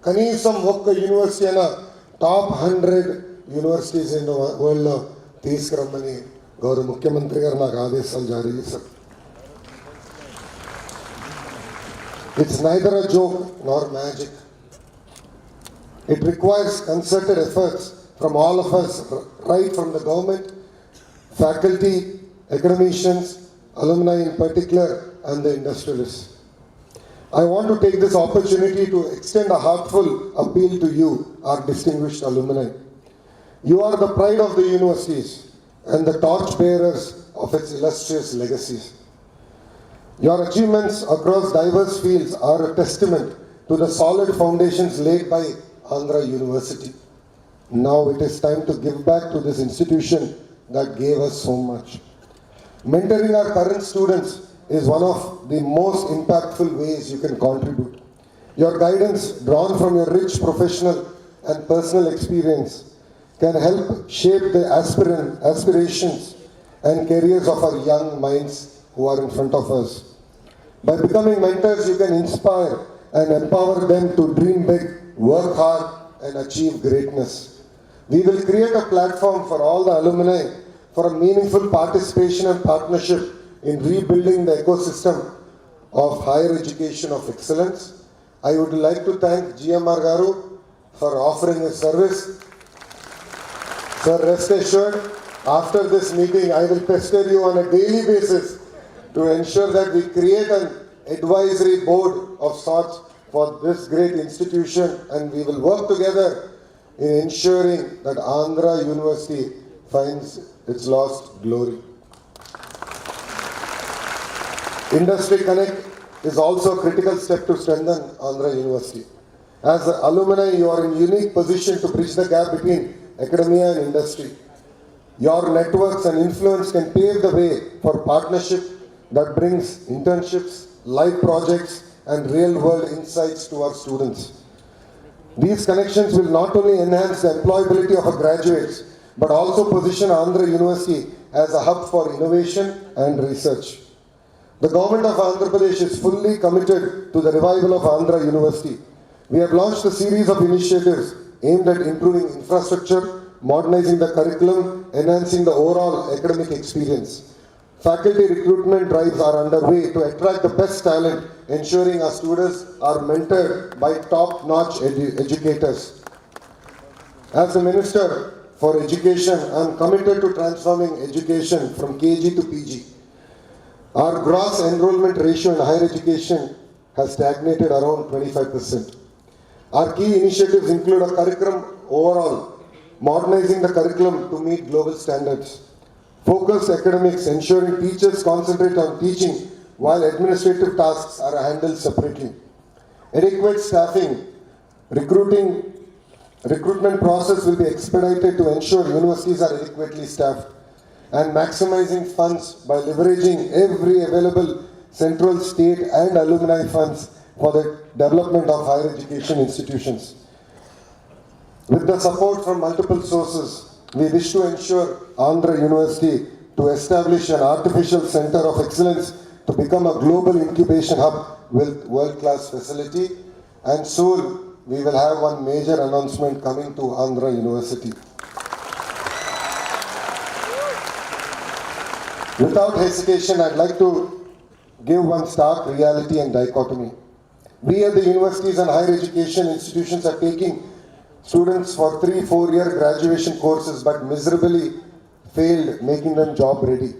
కనీసం ఒక్క యూనివర్సిటీ అయినా టాప్ 100 యూనివర్సిటీస్ ఇన్ ద వరల్డ్లో తీసుకురమ్మని గౌరవ ముఖ్యమంత్రి గారు నాకు ఆదేశాలు జారీ చేశారు. It's neither a joke Nar magic. It requires concerted efforts from all of us, right from the government, faculty, academicians, alumni in particular, and the industrialists. I want to take this opportunity to extend a heartfelt appeal to you, our distinguished alumni. You are the pride of the universities and the torchbearers of its illustrious legacies. Your achievements across diverse fields are a testament to the solid foundations laid by Andhra University. Now it is time to give back to this institution that gave us so much. Mentoring our current students is one of the most impactful ways you can contribute. Your guidance, drawn from your rich professional and personal experience, can help shape the aspirations and careers of our young minds who are in front of us. By becoming mentors, you can inspire and empower them to dream big, work hard, and achieve greatness. We will create a platform for all the alumni for a meaningful participation and partnership in rebuilding the ecosystem of higher education of excellence. I would like to thank GMR Garu for offering his service. Sir, rest assured, after this meeting, I will pester you on a daily basis to ensure that we create an advisory board of sorts for this great institution, and we will work together in ensuring that Andhra University finds its lost glory. Industry Connect is also a critical step to strengthen Andhra University. As alumni, you are in unique position to bridge the gap between academia and industry. Your networks and influence can pave the way for partnership that brings internships, live projects, and real-world insights to our students. These connections will not only enhance the employability of our graduates, but also position Andhra University as a hub for innovation and research. The government of Andhra Pradesh is fully committed to the revival of Andhra University. We have launched a series of initiatives aimed at improving infrastructure, modernizing the curriculum, enhancing the overall academic experience. Faculty recruitment drives are underway to attract the best talent, ensuring our students are mentored by top-notch educators. As the Minister for Education, I am committed to transforming education from KG to PG. Our gross enrollment ratio in higher education has stagnated around 25%. Our key initiatives include a curriculum overall, modernizing the curriculum to meet global standards. Focused academics, ensuring teachers concentrate on teaching while administrative tasks are handled separately. Adequate staffing, recruitment process will be expedited to ensure universities are adequately staffed, and maximizing funds by leveraging every available central, state and alumni funds for the development of higher education institutions. With the support from multiple sources, we wish to ensure Andhra University to establish an artificial center of excellence to become a global incubation hub with world-class facility, and soon we will have one major announcement coming to Andhra University. Without hesitation, I'd like to give one stark reality and dichotomy. We at the universities and higher education institutions are taking students for 3-4 year graduation courses but miserably failed making them job ready.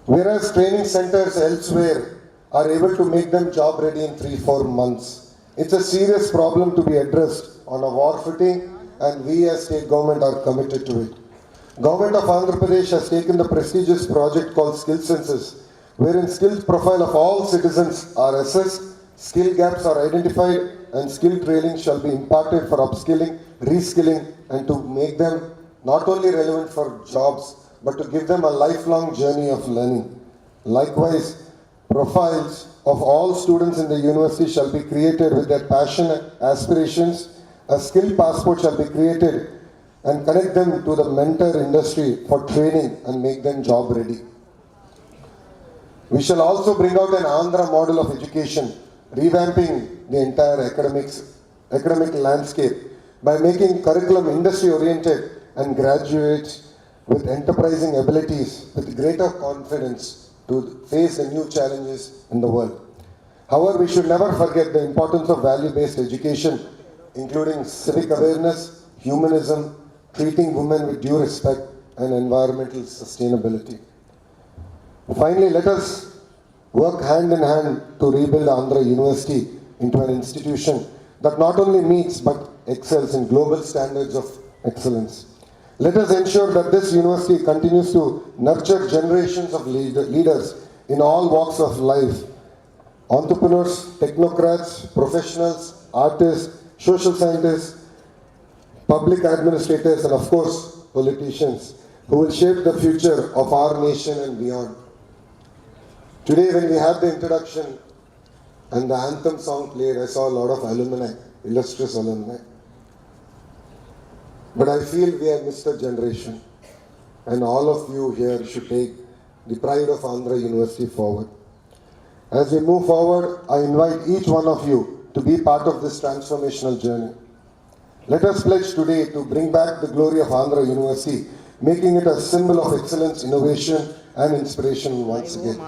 Whereas training centers elsewhere are able to make them job ready in 3-4 months. It's a serious problem to be addressed on a war footing, and we as state government are committed to it. Government of Andhra Pradesh has taken the prestigious project called Skill Census, wherein skills profile of all citizens are assessed, skill gaps are identified, and skill training shall be imparted for upskilling, reskilling, and to make them not only relevant for jobs, but to give them a lifelong journey of learning. Likewise, profiles of all students in the university shall be created with their passion and aspirations. A skill passport shall be created and connect them to the mentor industry for training and make them job ready. We shall also bring out an Andhra model of education, revamping the entire academic landscape by making curriculum industry oriented and graduates with enterprising abilities with greater confidence to face the new challenges in the world. However, we should never forget the importance of value-based education, including civic awareness, humanism, treating women with due respect, and environmental sustainability. Finally, let us work hand in hand to rebuild Andhra University into an institution that not only meets but excels in global standards of excellence. Let us ensure that this university continues to nurture generations of leaders in all walks of life, entrepreneurs, technocrats, professionals, artists, social scientists, public administrators, and of course, politicians who will shape the future of our nation and beyond. Today, when we had the introduction and the anthem song played, I saw a lot of alumni, illustrious alumni. But I feel we have missed a generation, and all of you here should take the pride of Andhra University forward. As we move forward, I invite each one of you to be part of this transformational journey. Let us pledge today to bring back the glory of Andhra University, making it a symbol of excellence, innovation, and inspiration once again.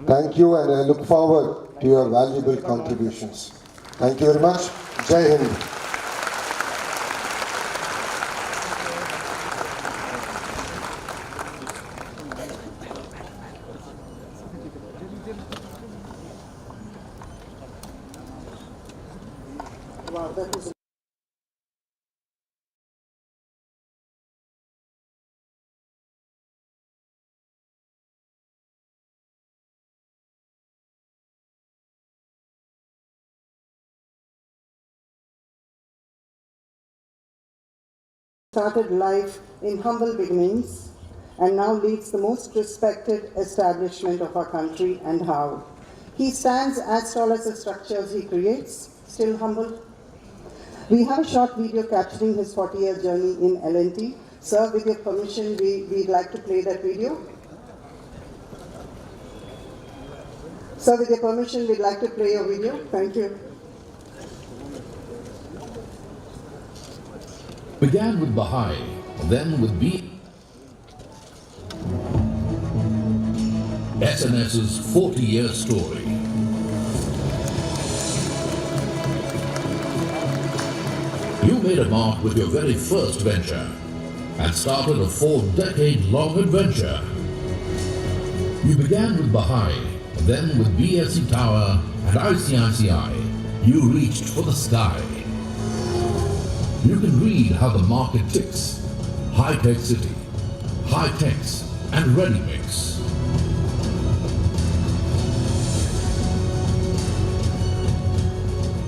Thank you, and I look forward to your valuable contributions. Thank you very much. Jai Hind. Started life in humble beginnings and now leads the most respected establishment of our country, ANDHRA. He stands as tall as the structures he creates, still humble. We have a short video capturing his 40-year journey in L&T. Sir, with your permission, we'd like to play that video. Sir, with your permission, we'd like to play your video. Thank you. Began with Baha'i, then with B. SNS's 40-year story. You made a mark with your very first venture and started a 4-decade-long adventure. You began with Baha'i, then with BSC Tower and ICICI, you reached for the sky. You can read how the market ticks. High-tech city, high-techs and ready-mix.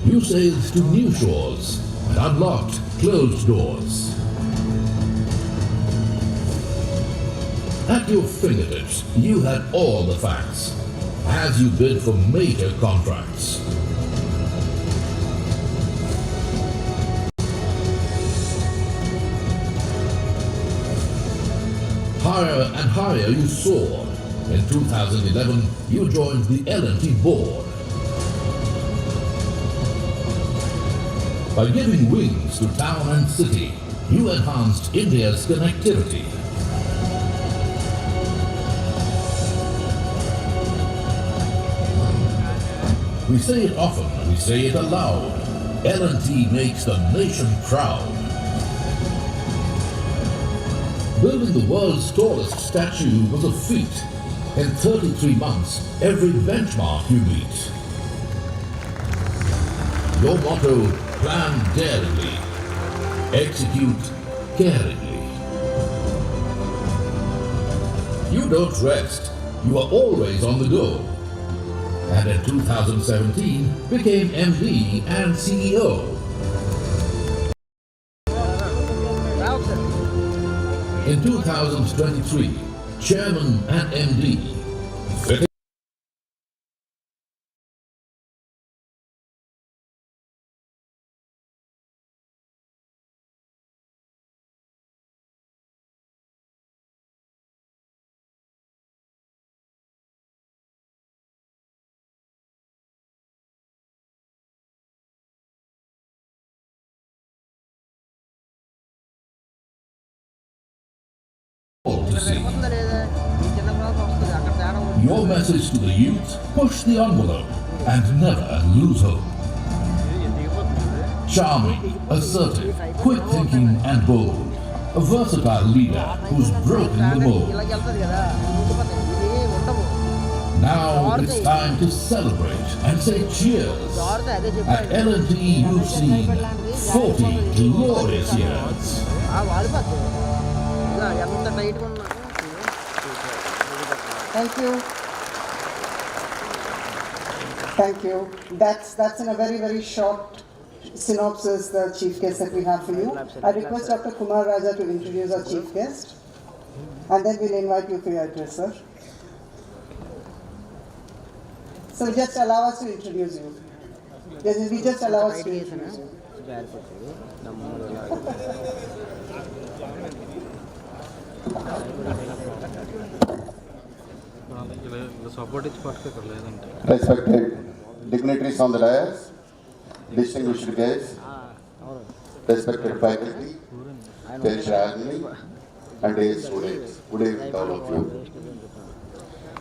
You sailed to new shores and unlocked closed doors. At your fingertips, you had all the facts as you bid for major contracts. Higher and higher you soared. In 2011, you joined the L&T board. By giving wings to town and city, you enhanced India's connectivity. We say it often, we say it aloud. L&T makes the nation proud. Building the world's tallest statue was a feat. In 33 months, every benchmark you meet. Your motto, plan daringly, execute caringly. You don't rest, you are always on the go. And in 2017, became MD and CEO. In 2023, Chairman and MD. Your message to the youth, push the envelope and never lose hope. Charming, assertive, quick thinking and bold. A versatile leader who's broken the mold. Now it's time to celebrate and say cheers. At L&T you've seen 40 glorious years. Thank you. Thank you. That's in a very, very short synopsis, the chief guest that we have for you. I request Dr. Kumar Raja to introduce our chief guest. And then we'll invite you for your address, sir. So just allow us to introduce you. We just allow us to introduce you. Respected dignitaries on the dais, distinguished guests, respected faculty, cherished alumni, and dear students, good evening to all of you.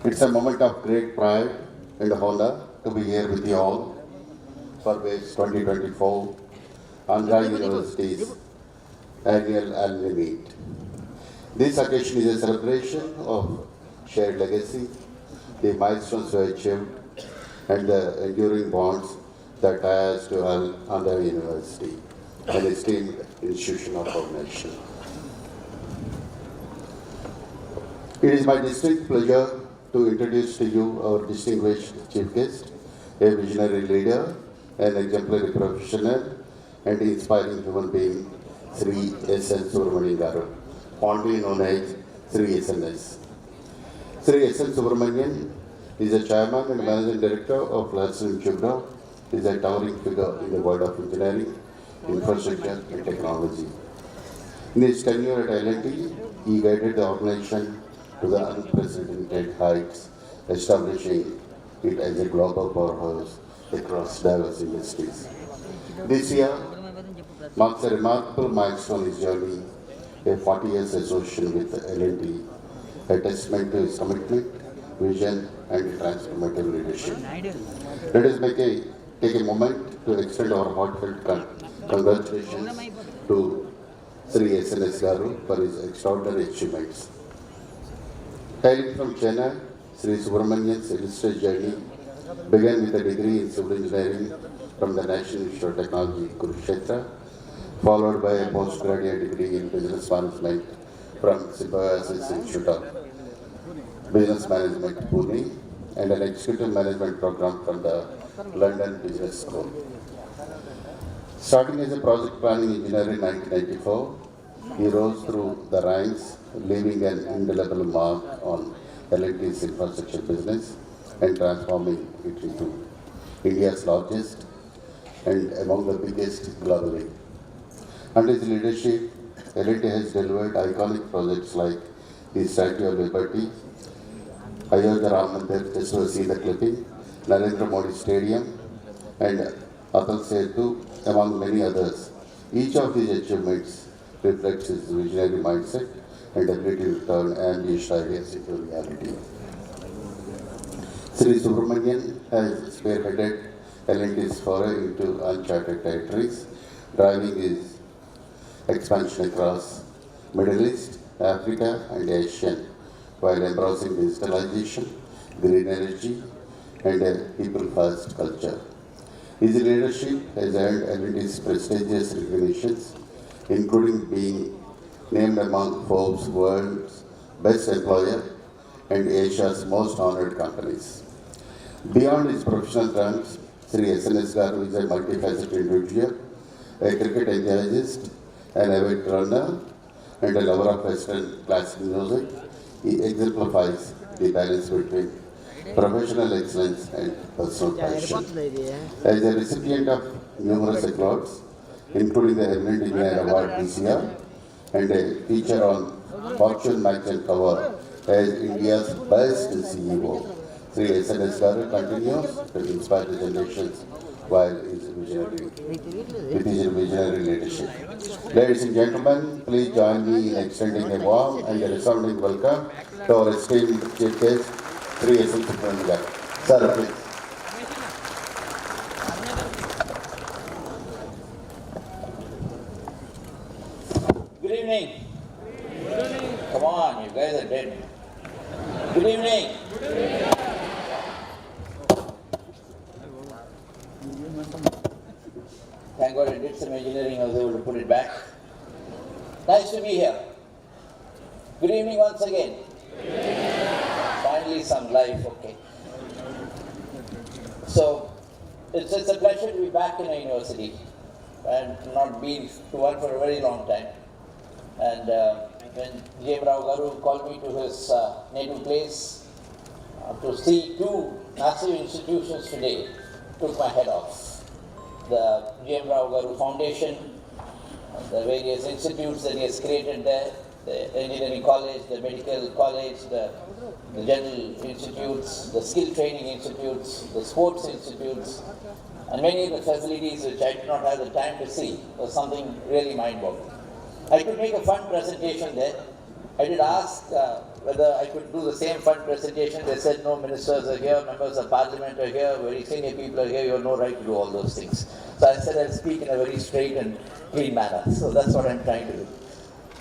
It's a moment of great pride and honor to be here with you all for WASE 2024 ANDHRA University's annual alumni meet. This occasion is a celebration of shared legacy, the milestones we achieved, and the enduring bonds that tie us to ANDHRA University, an esteemed institution of our nation. It is my distinct pleasure to introduce to you our distinguished chief guest, a visionary leader, an exemplary professional, and inspiring human being, Sri S.N. Subramanian Garu, fondly known as Sri SNS. Sri S.N. Subramanian is a chairman and managing director of Lasson Chibra. He is a towering figure in the world of engineering, infrastructure and technology. In his tenure at L&T, he guided the organization to the unprecedented heights, establishing it as a global powerhouse across diverse industries. This year marks a remarkable milestone in his journey, a 40 years association with L&T, a testament to his commitment, vision and transformative leadership. Let us take a moment to extend our heartfelt congratulations to Sri SNS Garu for his extraordinary achievements. Hailing from Chennai, Sri Subramanian's illustrious journey began with a degree in civil engineering from the National Institute of Technology, Kurukshetra, followed by a postgraduate degree in business management from Symbiosis Institute of Business Management, Pune, and an executive management program from the London Business School. Starting as a project planning engineer in 1994, he rose through the ranks, leaving an indelible mark on L&T's infrastructure business and transforming it into India's largest and among the biggest globally. Under his leadership, L&T has delivered iconic projects like the Statue of Liberty, Ayodhya Ram Mandir, just to see the clipping, Narendra Modi Stadium, and Atal Setu, among many others. Each of these achievements reflects his visionary mindset and ability to turn ambitious ideas into reality. Sri Subramanian has spearheaded L&T's foray into uncharted territories, driving his expansion across Middle East, Africa, and Asia, while embracing digitalization, green energy, and a people-first culture. His leadership has earned L&T's prestigious recognitions, including being named among Forbes' World's Best Employer and Asia's Most Honored Companies. Beyond his professional terms, Sri SNS Garu is a multifaceted individual, a cricket enthusiast, an avid runner, and a lover of Western classical music. He exemplifies the balance between professional excellence and personal passion. As a recipient of numerous awards, including the Eminent Engineer Award this year, and a feature on Fortune magazine cover as India's best CEO, Sri SNS Garu continues to inspire the generations while his visionary leadership. Ladies and gentlemen, please join me in extending a warm and a resounding welcome to our esteemed chief guest, Sri S.N. Subramanian Garu. Sir, please. Good evening. Good evening. Come on, you guys are dead. Good evening. Good evening. Thank God I did some engineering, I was able to put it back. Nice to be here. Good evening once again. Finally some life, okay. So, it's a pleasure to be back in a university. I have not been to one for a very long time. And when J.M. Rao Garu called me to his native place to see two massive institutions today, took my head off. The J.M. Rao Garu Foundation, the various institutes that he has created there, the engineering college, the medical college, the general institutes, the skill training institutes, the sports institutes, and many of the facilities which I did not have the time to see was something really mind-boggling. I could make a fun presentation there. I did ask whether I could do the same fun presentation. They said no, ministers are here, members of parliament are here, very senior people are here, you have no right to do all those things. So I said I'll speak in a very straight and clean manner. So that's what I'm trying to do.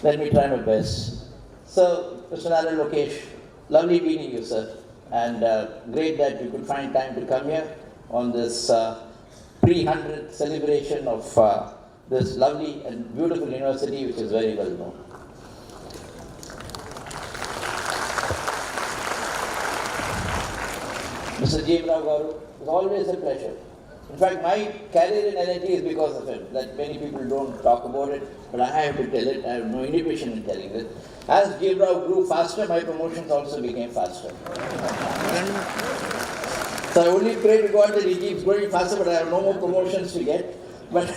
Let me try my best. So, Mr. Nara, Lokesh, lovely meeting you, sir. And great that you could find time to come here on this pre-100th celebration of this lovely and beautiful university, which is very well known. Mr. J. Rao Garu, it's always a pleasure In fact, my career in L&T is because of it, that many people don't talk about it, but I have to tell it. I have no inhibition in telling it. As J. Rao grew faster, my promotions also became faster. So I only pray to God that he keeps going faster, but I have no more promotions to get. But,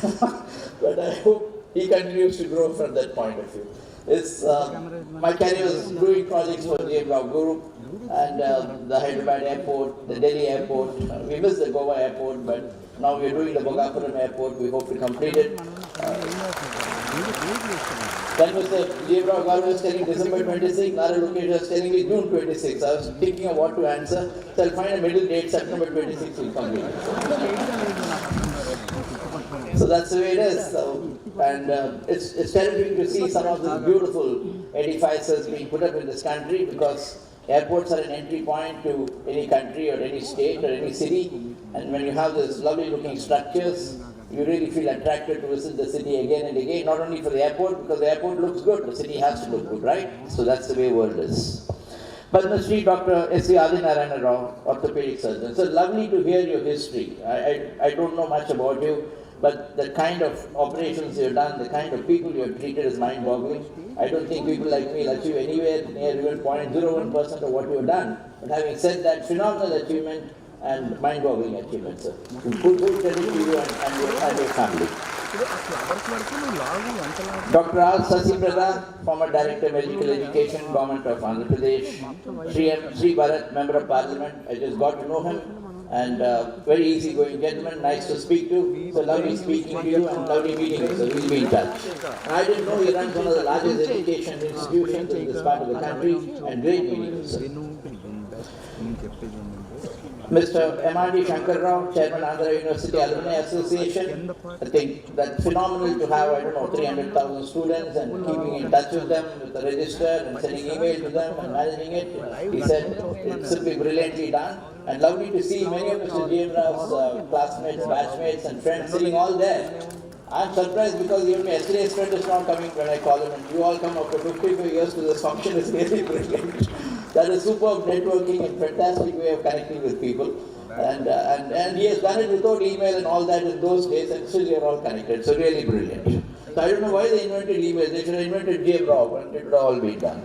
but I hope he continues to grow from that point of view. It's, my career was doing projects for J. Rao Guru and the Hyderabad airport, the Delhi airport. We missed the Goa airport, but now we're doing the Bhogapuram airport. We hope to complete it. Then Mr. J. Rao Garu was telling December 26, Nara Lokesh was telling me June 26. I was thinking of what to answer, so I'll find a middle date, September 26 will complete. So that's the way it is. So, and it's terrific to see some of these beautiful edifices being put up in this country, because airports are an entry point to any country or any state or any city. And when you have these lovely looking structures, you really feel attracted to visit the city again and again, not only for the airport, because the airport looks good, the city has to look good, right? So that's the way the world is. Padma Shri Dr. S. Adinarayana Rao, orthopedic surgeon. So lovely to hear your history. I don't know much about you, but the kind of operations you've done, the kind of people you have treated is mind-boggling. I don't think people like me will achieve anywhere near even 0.01% of what you've done. But having said that, phenomenal achievement and mind-boggling achievement, sir. Full credit to you and your family. Dr. R. Sasiprada, former Director of Medical Education, Government of Andhra Pradesh. Sri Bharat, Member of Parliament. I just got to know him. And very easygoing gentleman, nice to speak to. So lovely speaking to you and lovely meeting you, so we'll be in touch. And I didn't know he runs one of the largest education institutions in this part of the country, and great meeting you, sir. Mr. M.R.D. Shankar Rao, Chairman Andhra University Alumni Association. I think that's phenomenal to have, 300,000 students and keeping in touch with them with the register and sending email to them and managing it. He said it's simply brilliantly done. And lovely to see many of Mr. J. Rao's classmates, batchmates and friends sitting all there. I'm surprised because even my yesterday's friend is not coming when I call him, and you all come after 55 years to this function is really brilliant. That is superb networking and fantastic way of connecting with people. And he has done it without email and all that in those days, and still you're all connected. So really brilliant. So I don't know why they invented email. They should have invented J. Rao and it would all be done.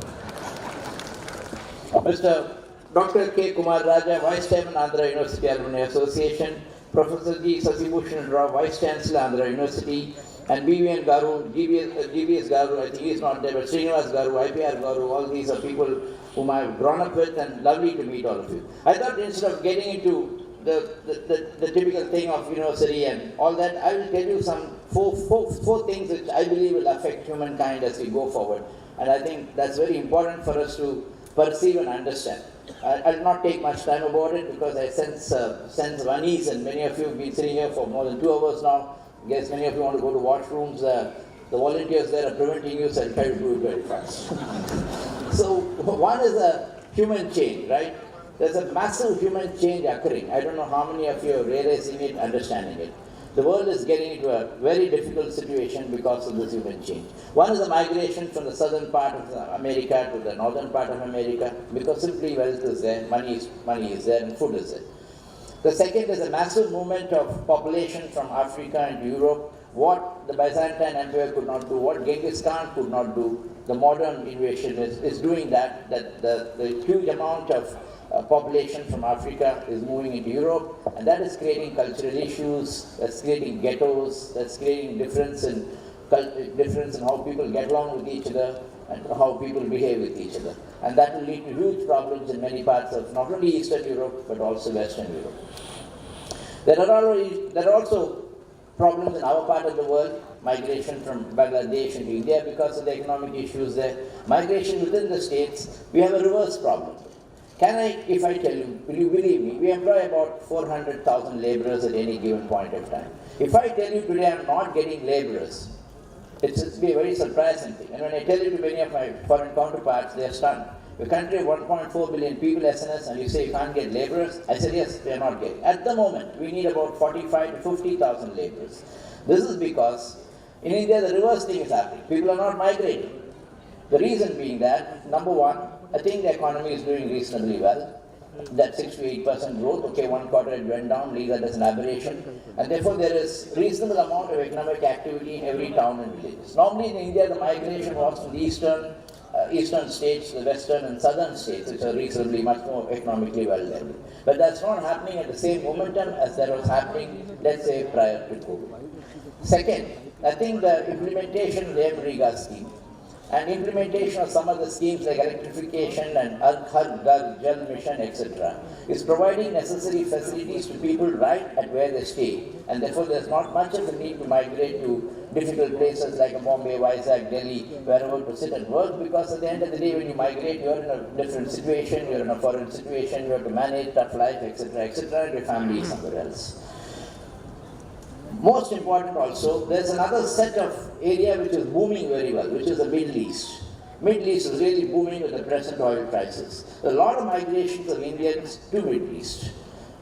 Mr. Dr. K. Kumar Raja, Vice Chairman, Andhra University Alumni Association. Professor G. Sasibhushan Rao, Vice Chancellor, Andhra University. And BVN Garu, GBS Garu, I think he's not there, but Srinivas Garu, IPR Garu, all these are people whom I've grown up with, and lovely to meet all of you. I thought instead of getting into the typical thing of university and all that, I will tell you some four things which I believe will affect humankind as we go forward. And I think that's very important for us to perceive and understand. I'll not take much time about it because I sense unease, and many of you have been sitting here for more than 2 hours now. I guess many of you want to go to washrooms. The volunteers there are preventing you, so I'll try to do it very fast. So one is a human change, right? There's a massive human change occurring. I don't know how many of you are realizing it, understanding it. The world is getting into a very difficult situation because of this human change. One is the migration from the southern part of America to the northern part of America, because simply wealth is there, money is there, and food is there. The second is a massive movement of population from Africa and Europe. What the Byzantine Empire could not do, what Genghis Khan could not do, the modern invasion is doing that the huge amount of population from Africa is moving into Europe, and that is creating cultural issues, that's creating ghettos, that's creating difference in how people get along with each other and how people behave with each other. And that will lead to huge problems in many parts of not only Eastern Europe but also Western Europe. There are also problems in our part of the world, migration from Bangladesh into India because of the economic issues there, migration within the states. We have a reverse problem. If I tell you, will you believe me, we employ about 400,000 laborers at any given point of time. If I tell you today I'm not getting laborers, it's be a very surprising thing. And when I tell it to many of my foreign counterparts, they are stunned. A country of 1.4 billion people, SNS, and you say you can't get laborers? I said, yes, they are not getting. At the moment, we need about 45 to 50,000 laborers. This is because in India, the reverse thing is happening. People are not migrating. The reason being that, number one, I think the economy is doing reasonably well. that 6 to 8% growth. Okay, one quarter it went down, leave that as an aberration. And therefore there is reasonable amount of economic activity in every town and villages. Normally in India the migration was from the eastern states, the western and southern states, which are reasonably much more economically well developed. But that's not happening at the same momentum as that was happening, let's say, prior to COVID. Second, I think the implementation of the ANDHRA scheme and implementation of some of the schemes like electrification and Har Ghar Jal Mission, etc., is providing necessary facilities to people right at where they stay. And therefore, there's not much of a need to migrate to difficult places like Bombay, Vizag, Delhi, wherever to sit and work, because at the end of the day, when you migrate, you're in a different situation, you're in a foreign situation, you have to manage tough life, etc., etc., and your family is somewhere else. Most important also, there's another set of area which is booming very well, which is the Middle East. Middle East is really booming with the present oil prices. A lot of migrations of Indians to Middle East.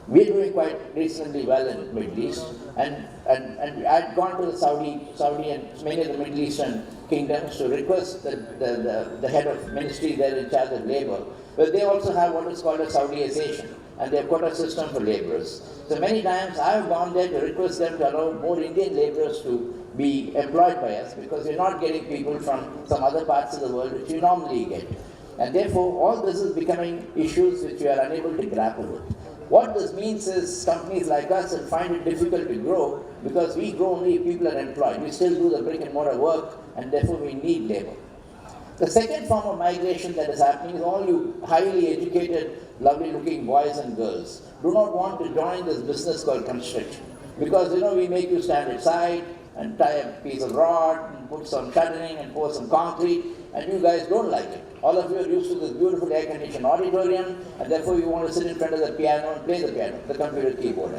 We're doing quite reasonably well in the Middle East, and I'd gone to the Saudi and many of the Middle Eastern kingdoms to request the head of ministry there in charge of labor, but they also have what is called a Saudi Association, and they have quota system for laborers. So many times I have gone there to request them to allow more Indian laborers to be employed by us, because we're not getting people from some other parts of the world which we normally get. And therefore, all this is becoming issues which we are unable to grapple with. What this means is companies like us will find it difficult to grow, because we grow only if people are employed. We still do the brick and mortar work, and therefore we need labor. The second form of migration that is happening is all you highly educated, lovely looking boys and girls do not want to join this business called construction. Because we make you stand aside and tie a piece of rod and put some shuttering and pour some concrete, and you guys don't like it. All of you are used to this beautiful air-conditioned auditorium, and therefore you want to sit in front of the piano and play the piano, the computer keyboard.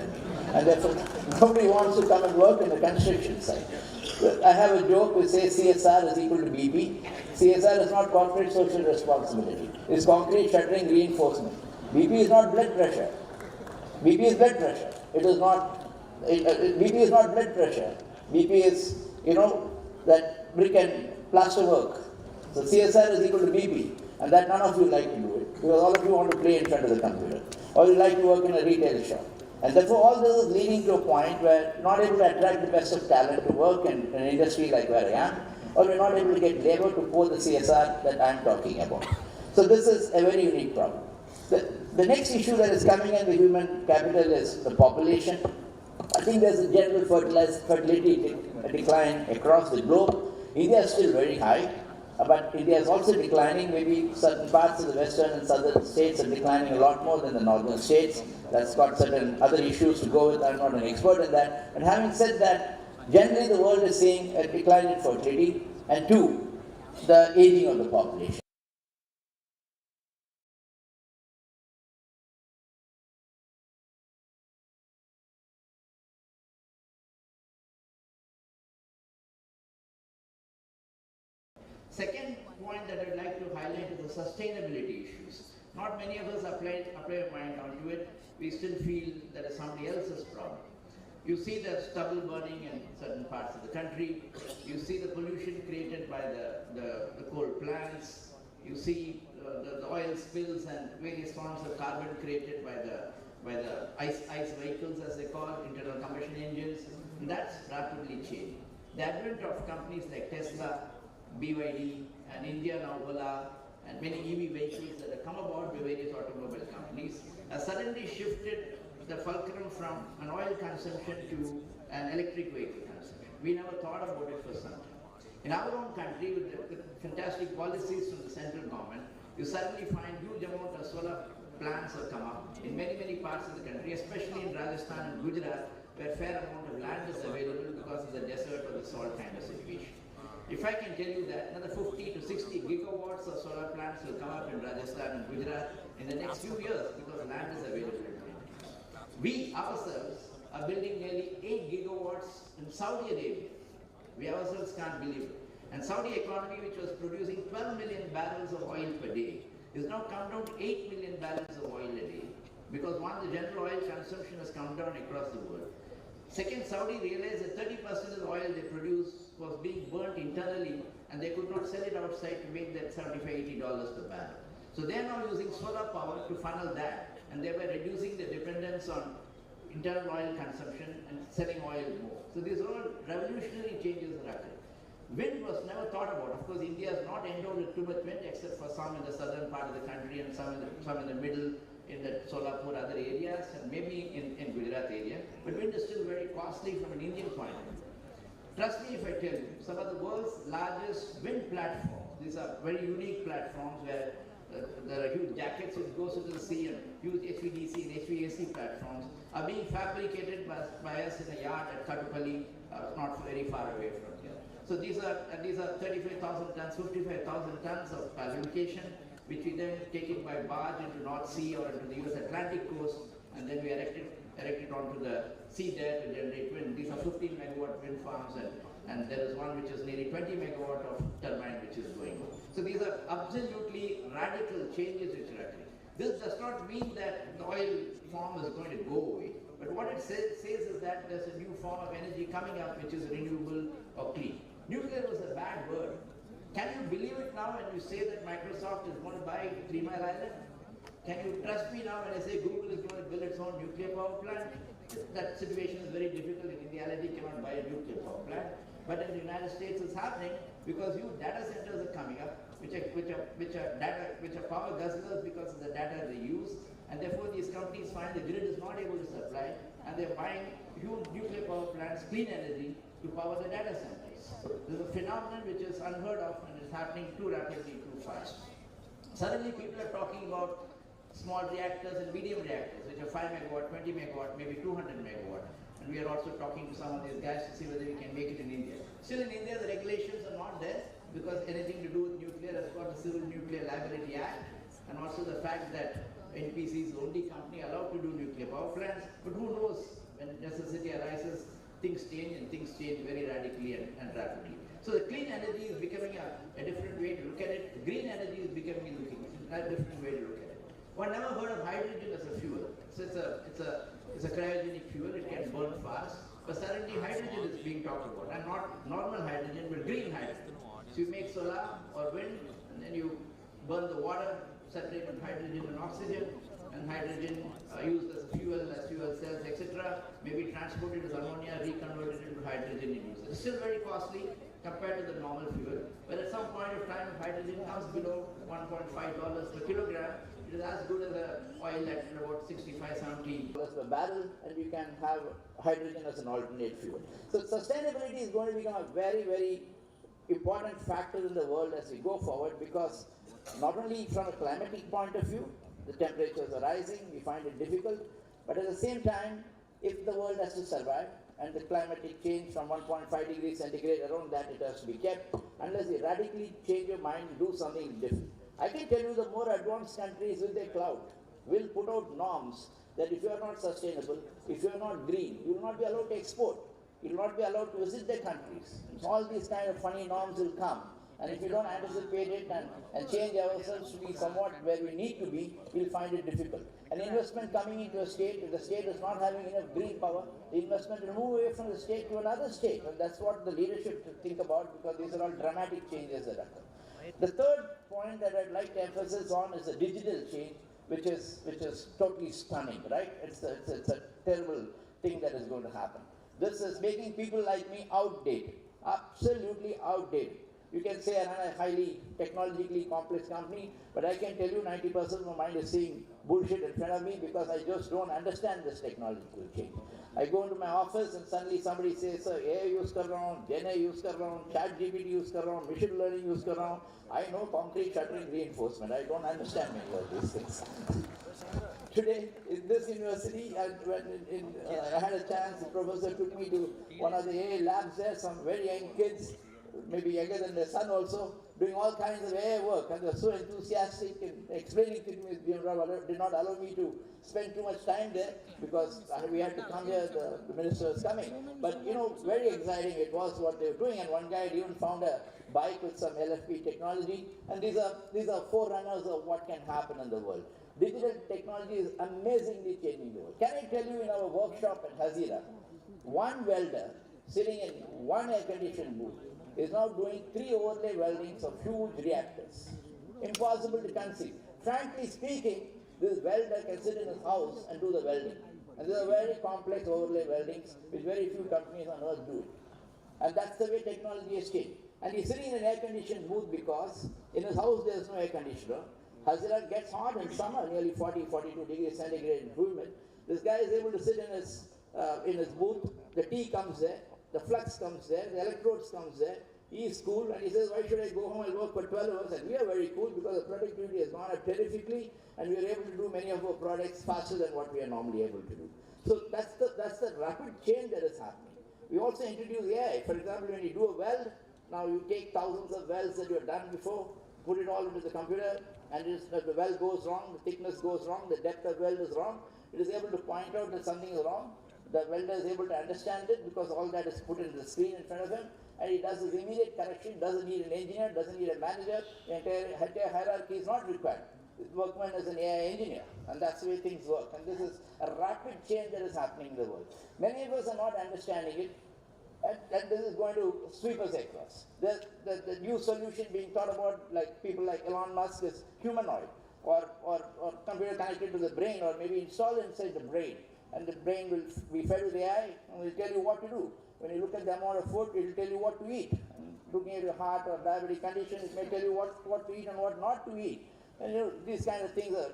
And therefore nobody wants to come and work in the construction side. I have a joke which says CSR is equal to BP. CSR is not corporate social responsibility. It's concrete shuttering reinforcement. BP is not blood pressure. BP is blood pressure. It is not. BP is not blood pressure. BP is, that brick and plaster work. So CSR is equal to BP, and that none of you like to do it, because all of you want to play in front of the computer, or you like to work in a retail shop. And therefore all this is leading to a point where we're not able to attract the best of talent to work in an industry like where I am, or we're not able to get labor to pour the CSR that I'm talking about. So this is a very unique problem. The next issue that is coming in the human capital is the population. I think there's a general fertility decline across the globe. India is still very high, but India is also declining. Maybe certain parts of the western and southern states are declining a lot more than the northern states. That's got certain other issues to go with. I'm not an expert in that. But having said that, generally the world is seeing a decline in fertility, and two, the aging of the population. Second point that I'd like to highlight is the sustainability issues. Not many of us apply a mind onto it. We still feel that is somebody else's problem. You see the stubble burning in certain parts of the country. You see the pollution created by the coal plants. You see the oil spills and various forms of carbon created by the ICE vehicles, as they call, internal combustion engines. And that's rapidly changing. The advent of companies like Tesla, BYD, and India now Ola, and many EV vehicles that have come about by various automobile companies has suddenly shifted the fulcrum from an oil consumption to an electric vehicle consumption. We never thought about it for some time. In our own country, with the fantastic policies from the central government, you suddenly find huge amount of solar plants have come up in many, many parts of the country, especially in Rajasthan and Gujarat, where a fair amount of land is available because of the desert or the salt kind of situation. If I can tell you that another 50 to 60 gigawatts of solar plants will come up in Rajasthan and Gujarat in the next few years because land is available. We ourselves are building nearly 8 gigawatts in Saudi Arabia. We ourselves can't believe it. And Saudi economy, which was producing 12 million barrels of oil per day, is now come down to 8 million barrels of oil a day. Because one, the general oil consumption has come down across the world. Second, Saudi realized that 30% of the oil they produce was being burnt internally, and they could not sell it outside to make that $75–80 per barrel. So they are now using solar power to funnel that and thereby reducing the dependence on internal oil consumption and selling oil more. So these are all revolutionary changes that happened. Wind was never thought about. Of course, India is not endowed with too much wind, except for some in the southern part of the country and some in the middle, in the Solapur, other areas, and maybe in Gujarat area. But wind is still very costly from an Indian point of view. Trust me if I tell you, some of the world's largest wind platforms, these are very unique platforms where there are huge jackets which goes into the sea, and huge HVDC and HVAC platforms are being fabricated by us in a yard at Kattupalli, not very far away from here. So these are 35,000 tons, 55,000 tons of fabrication, which we then take it by barge into North Sea or into the US Atlantic coast, and then we erect it onto the sea there to generate wind. These are 15 megawatt wind farms, and there is one which is nearly 20 megawatt of turbine which is going on. So these are absolutely radical changes which are happening. This does not mean that the oil form is going to go away, but what it says is that there's a new form of energy coming up which is renewable or clean. Nuclear was a bad word. Can you believe it now when you say that Microsoft is going to buy 3 Mile Island? Can you trust me now when I say Google is going to build its own nuclear power plant? That situation is very difficult. In reality, you cannot buy a nuclear power plant. But in the United States, it's happening because huge data centers are coming up, which are power guzzlers because of the data they use, and therefore these companies find the grid is not able to supply, and they're buying huge nuclear power plants, clean energy, to power the data centers. This is a phenomenon which is unheard of and is happening too rapidly, too fast. Suddenly, people are talking about small reactors and medium reactors, which are 5 megawatt, 20 megawatt, maybe 200 megawatt. And we are also talking to some of these guys to see whether we can make it in India. Still in India, the regulations are not there because anything to do with nuclear has got the Civil Nuclear Liability Act, and also the fact that NPC is the only company allowed to do nuclear power plants. But who knows, when necessity arises, things change, and things change very radically and rapidly. So the clean energy is becoming a different way to look at it. The green energy is becoming a different way to look at it. One never heard of hydrogen as a fuel. So it's a cryogenic fuel. It can burn fast. But suddenly hydrogen is being talked about, and not normal hydrogen, but green hydrogen. So you make solar or wind, and then you burn the water, separate with hydrogen and oxygen, and hydrogen used as a fuel, as fuel cells, etc. Maybe transported as ammonia, reconverted into hydrogen in use. It's still very costly compared to the normal fuel, but at some point of time, if hydrogen comes below $1.5 per kilogram, it is as good as an oil at about $65-70 per barrel, and you can have hydrogen as an alternate fuel. So sustainability is going to become a very, very important factor in the world as we go forward, because not only from a climatic point of view, the temperatures are rising, we find it difficult, but at the same time, if the world has to survive, and the climatic change from 1.5 degrees centigrade, around that it has to be kept, unless you radically change your mind and do something different. I can tell you the more advanced countries with their cloud will put out norms that if you are not sustainable, if you are not green, you will not be allowed to export. You will not be allowed to visit their countries. All these kind of funny norms will come. And if we don't anticipate it and change ourselves to be somewhat where we need to be, we'll find it difficult. An investment coming into a state, if the state is not having enough green power, the investment will move away from the state to another state. And that's what the leadership should think about, because these are all dramatic changes that occur. The third point that I'd like to emphasize on is the digital change, which is totally stunning, right? It's a terrible thing that is going to happen. This is making people like me outdated, absolutely outdated. You can say I run a highly technologically complex company, but I can tell you 90% of my mind is seeing bullshit in front of me because I just don't understand this technological change. I go into my office and suddenly somebody says, sir, AI use kar raha hoon, Gen AI use kar raha hoon, Chat GPT use kar raha hoon, machine learning use kar raha hoon. I know concrete shuttering reinforcement. I don't understand many of these things. Today, in this university, I had a chance, the professor took me to one of the AI labs there, some very young kids, maybe younger than their son also, doing all kinds of AI work, and they're so enthusiastic and explaining to me. Did not allow me to spend too much time there because we had to come here, the minister was coming. But very exciting it was what they were doing, and one guy even found a bike with some LFP technology, and these are forerunners of what can happen in the world. Digital technology is amazingly changing the world. Can I tell you, in our workshop at Hazira, one welder sitting in one air-conditioned booth is now doing 3 overlay weldings of huge reactors. Impossible to conceive. Frankly speaking, This welder can sit in his house and do the welding. And these are very complex overlay weldings which very few companies on earth do it. And that's the way technology has changed. And he's sitting in an air-conditioned booth because in his house there is no air conditioner. Hazira gets hot in summer, nearly 40, 42 degrees centigrade in humid. This guy is able to sit in his booth. The tea comes there, the flux comes there, the electrodes comes there. He is cool and he says, why should I go home and work for 12 hours? And we are very cool because the productivity has gone up terrifically and we are able to do many of our products faster than what we are normally able to do. So that's the rapid change that is happening. We also introduce AI. For example, when you do a weld, now you take thousands of welds that you have done before, put it all into the computer, and if the weld goes wrong, the thickness goes wrong, the depth of weld is wrong, it is able to point out that something is wrong. The welder is able to understand it because all that is put in the screen in front of him, and he does his immediate correction, doesn't need an engineer, doesn't need a manager, the entire hierarchy is not required. The workman is an AI engineer, and that's the way things work. And this is a rapid change that is happening in the world. Many of us are not understanding it, and this is going to sweep us across. The new solution being thought about, like people like Elon Musk, is humanoid, or computer connected to the brain, or maybe installed inside the brain. And the brain will be fed with AI and will tell you what to do. When you look at the amount of food, it will tell you what to eat. And looking at your heart or diabetic condition, it may tell you what to eat and what not to eat. And these kind of things are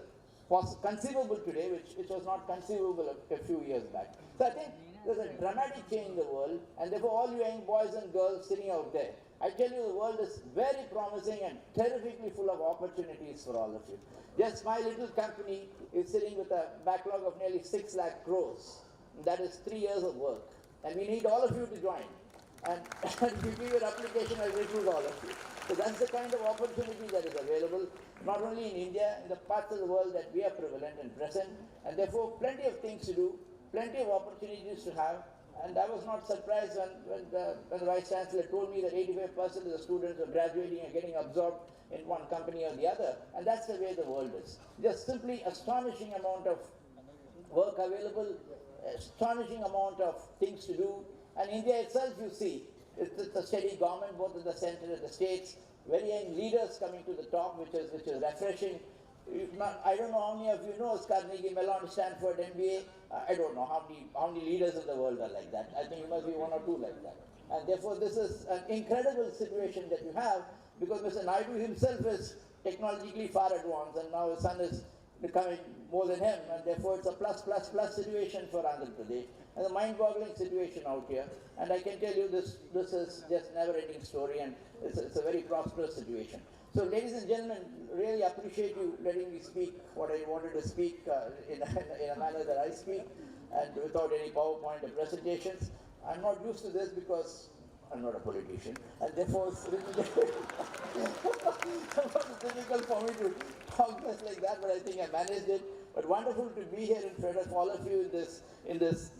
conceivable today, which was not conceivable a few years back. So I think there's a dramatic change in the world, and therefore all you young boys and girls sitting out there, I tell you the world is very promising and terrifically full of opportunities for all of you. Just my little company is sitting with a backlog of nearly 6 lakh crores. That is 3 years of work. And we need all of you to join. And if you give your application, I'll recruit all of you. So that's the kind of opportunity that is available, not only in India, in the parts of the world that we are prevalent and present, and therefore plenty of things to do, plenty of opportunities to have. And I was not surprised when the Vice Chancellor told me that 85% of the students are graduating and getting absorbed in one company or the other. And that's the way the world is. Just simply astonishing amount of work available, astonishing amount of things to do. And India itself, you see, it's a steady government, both in the center and the states, very young leaders coming to the top, which is refreshing. I don't know how many of you know Carnegie Mellon, Stanford, MBA. I don't know how many leaders in the world are like that. I think you must be 1 or 2 like that. And therefore, this is an incredible situation that you have, because Mr. Naidu himself is technologically far advanced, and now his son is becoming more than him, and therefore it's a plus situation for Andhra Pradesh, and a mind-boggling situation out here. And I can tell you this is just never-ending story, and it's a very prosperous situation. So, ladies and gentlemen, really appreciate you letting me speak what I wanted to speak in a manner that I speak, and without any PowerPoint or presentations. I'm not used to this because I'm not a politician, and therefore it's difficult for me to talk just like that, but I think I managed it. But wonderful to be here in front of all of you in this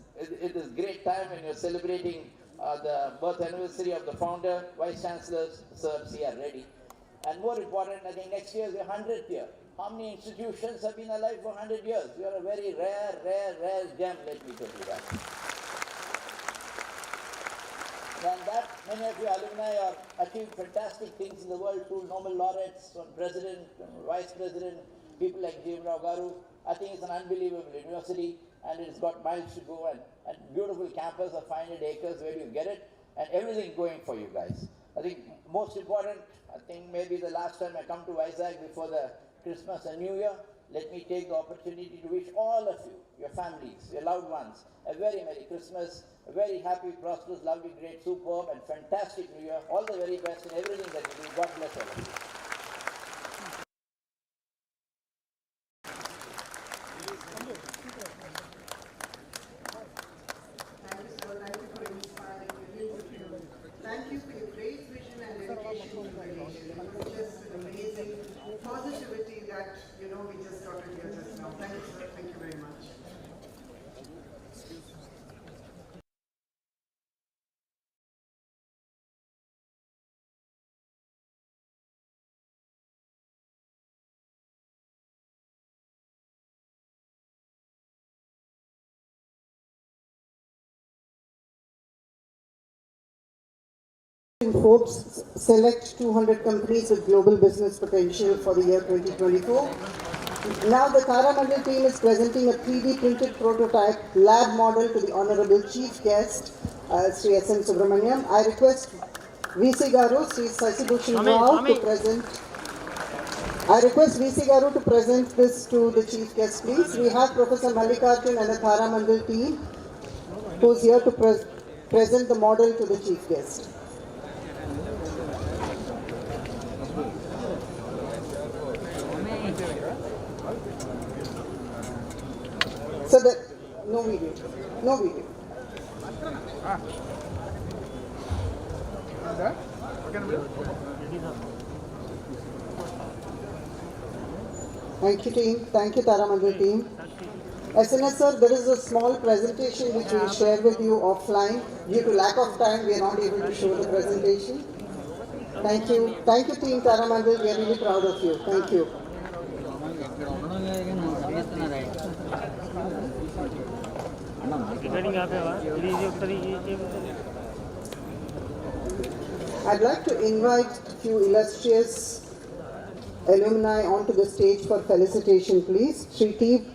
great time when you're celebrating the birth anniversary of the founder, Vice Chancellor, Sir C.R. Reddy. And more important, I think next year is the 100th year. How many institutions have been alive for 100 years? You are a very rare gem, let me tell you that. And that, many of you alumni have achieved fantastic things in the world through Nobel laureates, from president, vice president, people like J.M. Rao Garu. I think it's an unbelievable university, and it's got miles to go, and beautiful campus of 500 acres. Where do you get it? And everything going for you guys. I think most important, I think maybe the last time I come to Vizag before the Christmas and New Year, let me take the opportunity to wish all of you, your families, your loved ones, a very Merry Christmas, a very happy, prosperous, lovely, great, superb, and fantastic New Year. All the very best in everything that you do. God bless all of you. Thank you for your great vision and dedication to the nation. It was just an amazing positivity that, we just got to hear just now. Thank you, sir. Thank you very much. Forbes select 200 companies with global business potential for the year 2024. Now the Taramandal team is presenting a 3D printed prototype lab model to the Honorable Chief Guest, Sri S.N. Subramaniam. I request VC Garu, Sri Sasibhushan Rao to present. I request VC Garu to present this to the Chief Guest, please. We have Professor Mallikarjun and the Taramandal team who is here to present the model to the Chief Guest. So that, no video, no video. Thank you team, thank you Taramandal team. SNS sir, there is a small presentation which we will share with you offline. Due to lack of time, we are not able to show the presentation. Thank you team Taramandal, we are really proud of you. Thank you. I'd like to invite a few illustrious alumni onto the stage for felicitation, please. Sri T.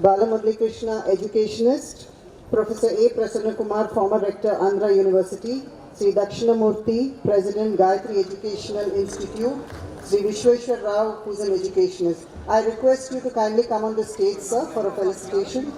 Balamurali Krishna, educationist. Professor A. Prasanna Kumar, former rector, Andhra University. Sri Dakshinamurthy, President, Gayatri Educational Institute. Sri Vishweshwar Rao, who is an educationist. I request you to kindly come on the stage, sir, for a felicitation.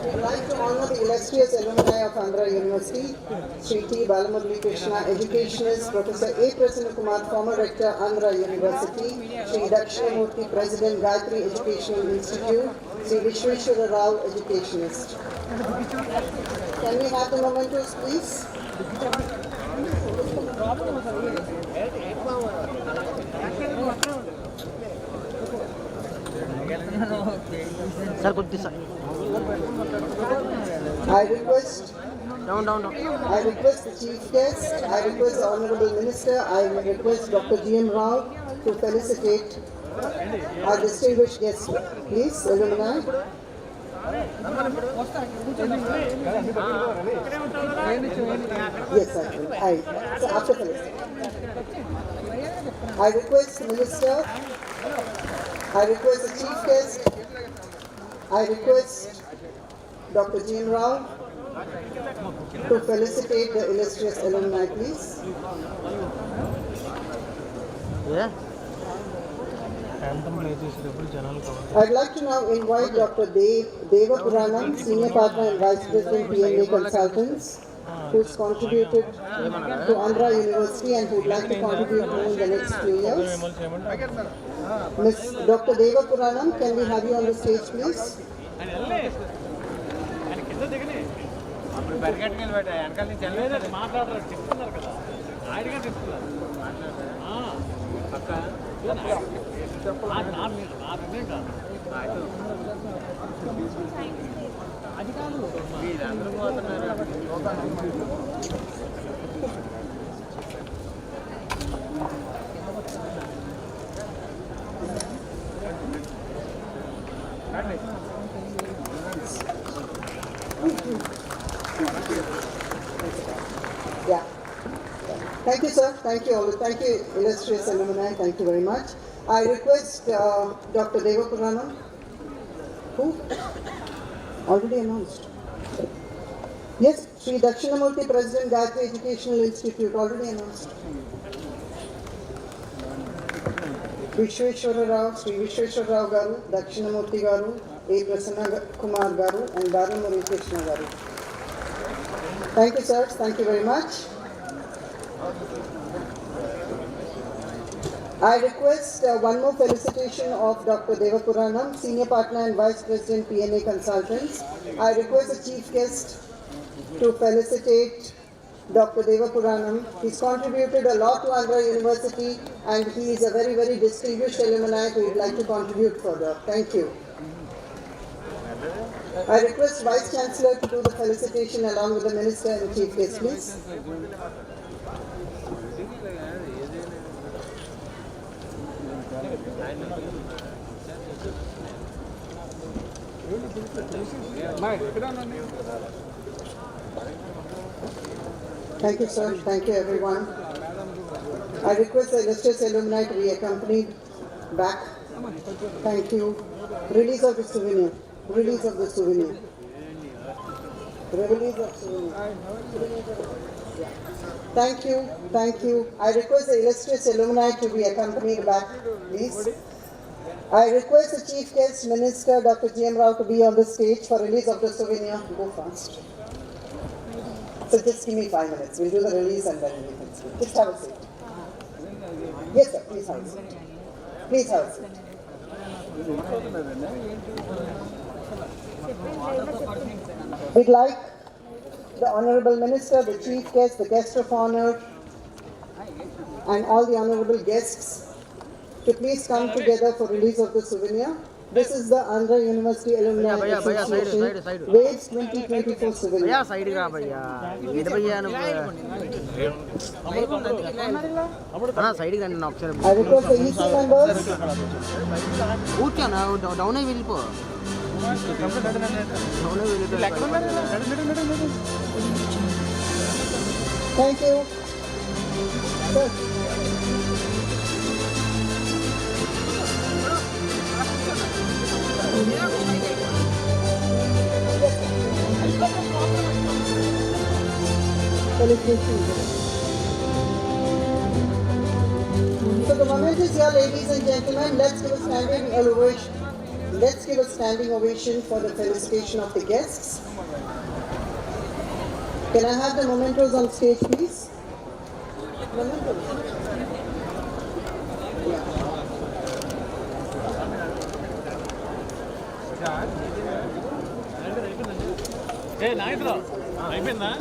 I'd like to honor the illustrious alumni of Andhra University, Sri T. Balamurali Krishna, educationist, Professor A. Prasanna Kumar, former rector, Andhra University, Sri Dakshinamurthy, President, Gayatri Educational Institute, Sri Vishweshwara Rao, educationist. Can we have the mementos, please? I request the Chief Guest, I request the Honorable Minister, I request Dr. G.M. Rao to felicitate our distinguished guests. Please, alumni. Yes, sir. So after felicitation. I request the Minister, I request the Chief Guest, I request Dr. G.M. Rao to felicitate the illustrious alumni, please. Yeah. I'd like to now invite Dr. Deva Puranam, Senior Partner and Vice President, PNA Consultants, who's contributed to Andhra University and who'd like to contribute more in the next few years. Ms. Dr. Deva Puranam, can we have you on the stage, please? Yeah. Thank you, sir. Thank you all. Thank you, illustrious alumni. Thank you very much. I request Dr. Deva Puranam. Who? Already announced. Yes, Sri Dakshinamurthy, President, Gayatri Educational Institute. Already announced. Vishweshwara Rao, Sri Vishweshwara Rao Garu, Dakshinamurthy Garu, A. Prasanna Kumar Garu, and Balamurali Krishna Garu. Thank you, sirs. Thank you very much. I request one more felicitation of Dr. Deva Puranam, Senior Partner and Vice President, PNA Consultants. I request the Chief Guest to felicitate Dr. Deva Puranam. He's contributed a lot to Andhra University and he is a very, very distinguished alumni who would like to contribute further. Thank you. I request Vice Chancellor to do the felicitation along with the Minister and the Chief Guest, please. Thank you, sir. Thank you, everyone. I request the illustrious alumni to be accompanied back. Thank you. Release of the souvenir. Release of the souvenir. Release of souvenir. Thank you. Thank you. I request the illustrious alumni to be accompanied back, please. I request the Chief Guest Minister, Dr. G.M. Rao, to be on the stage for release of the souvenir. Go fast. So just give me 5 minutes. We'll do the release and then we can speak. Just have a seat. Yes, sir. Please have a seat. Please have a seat. We'd like the Honorable Minister, the Chief Guest, the Guest of Honor, and all the honorable guests to please come together for release of the souvenir. This is the Andhra University Alumni Association Waves 2024 souvenir. भैया side का भैया ये भैया ना हाँ side का ना option I request the EC members. वो क्या ना डाउन है व्हील पर Thank you. Sir. Felicitation. So the moment is here, ladies and gentlemen. Let's give a standing ovation. Let's give a standing ovation for the felicitation of the guests. Can I have the mementos on stage, please? Mementos. Hey, Nara. అయిపోయిందా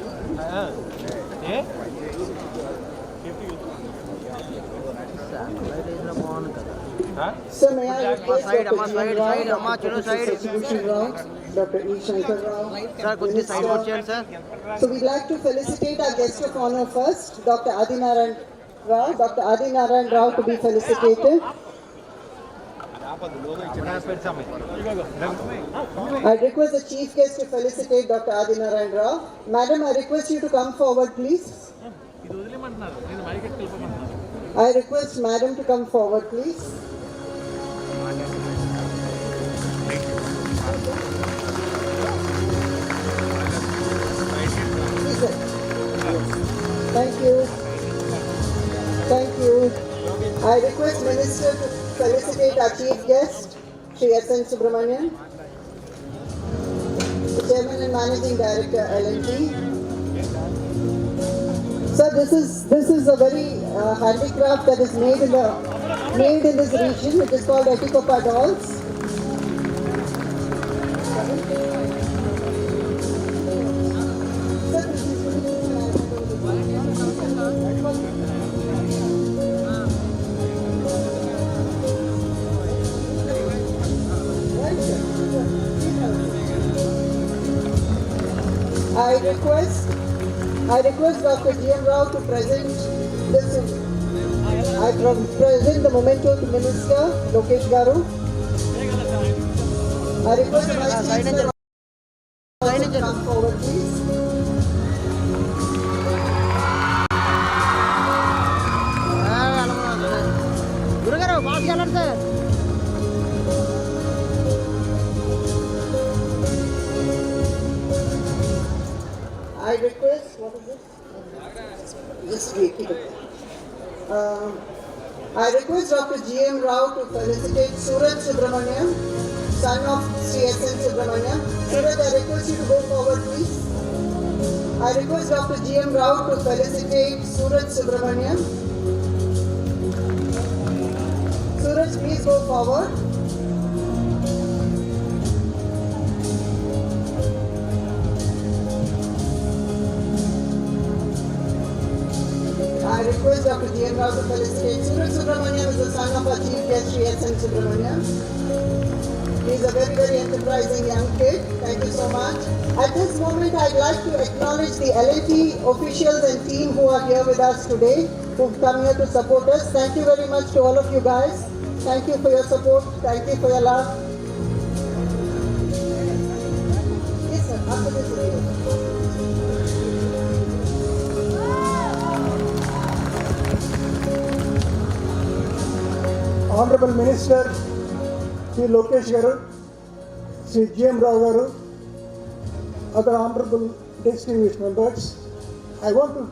So may I request Dr. Felicitation Rao, Dr. E. Shankar Rao, So we'd like to felicitate our guest of honor first, Dr. Adinarayana Rao. Dr. Adinarayana Rao to be felicitated. I request the chief guest to felicitate Dr. Adinarayana Rao. Madam, I request you to come forward, please. I request Madam to come forward, please. Thank you. Thank you. I request Minister to felicitate our chief guest, Shri S.N. Subramanian, the Chairman and Managing Director, L&T. Sir, this is a very handicraft that is made in this region. It is called Etikopa dolls. I request Dr. G.M. Rao to present this. I present the memento to Minister Lokesh Garu. I request the Vice Chancellor to come forward, please. I request, what is this? Just wait, keep it. I request Dr. G.M. Rao to felicitate Suraj Subramaniam, son of Sri S.N. Subramaniam. Suraj, I request you to go forward, please. I request Dr. G.M. Rao to felicitate Suraj Subramaniam. Suraj, please go forward. I request Dr. G.M. Rao to felicitate Suraj Subramaniam is the son of our chief guest, Sri S.N. Subramaniam. Please a very, very enterprising young kid. Thank you so much. At this moment, I'd like to acknowledge the L&T officials and team who are here with us today, who've come here to support us. Thank you very much to all of you guys. Thank you for your support. Thank you for your love. Yes, sir. After this video. Honorable Minister Sri Lokesh Garu, Sri GM Rao Garu, other honorable distinguished members, I want to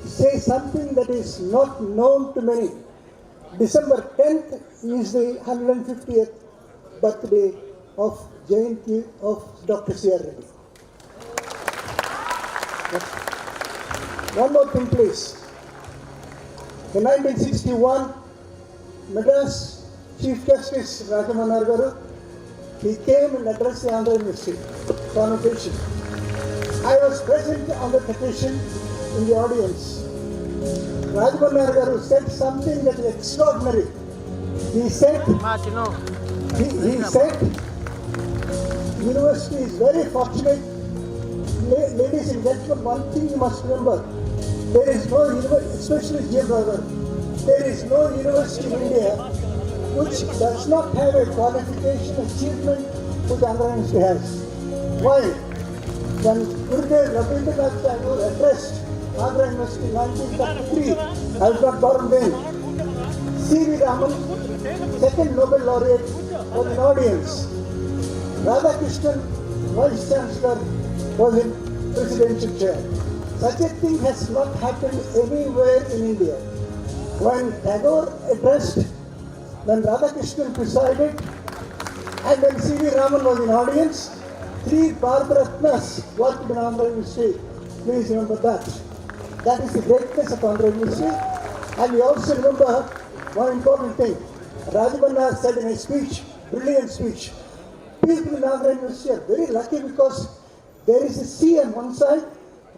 say something that is not known to many. December 10th is the 150th birthday of Jayanti of Dr. C.R. Reddy. One more thing, please. In 1961, Madras Chief Justice Rajamanar Garu, he came and addressed the Andhra University convocation. I was present on the petition in the audience. Rajamanar Garu said something that is extraordinary. He said, university is very fortunate. Ladies and gentlemen, one thing you must remember, there is no university, especially GM Rao, there is no university in India which does not have a qualification achievement which Andhra University has. Why? When Gurudev Rabindranath Tagore addressed Andhra University in 1933, I was not born then. C.V. Raman, second Nobel laureate, was in audience. Radhakrishnan, Vice Chancellor, was in presidential chair. Such a thing has not happened anywhere in India. When Tagore addressed, when Radhakrishnan presided, and when C.V. Raman was in audience, 3 Bharat-Ratnas worked in Andhra University. Please remember that. That is the greatness of Andhra University. And we also remember one important thing. Rajamanar said in a speech, brilliant speech, people in Andhra University are very lucky because there is a sea on one side,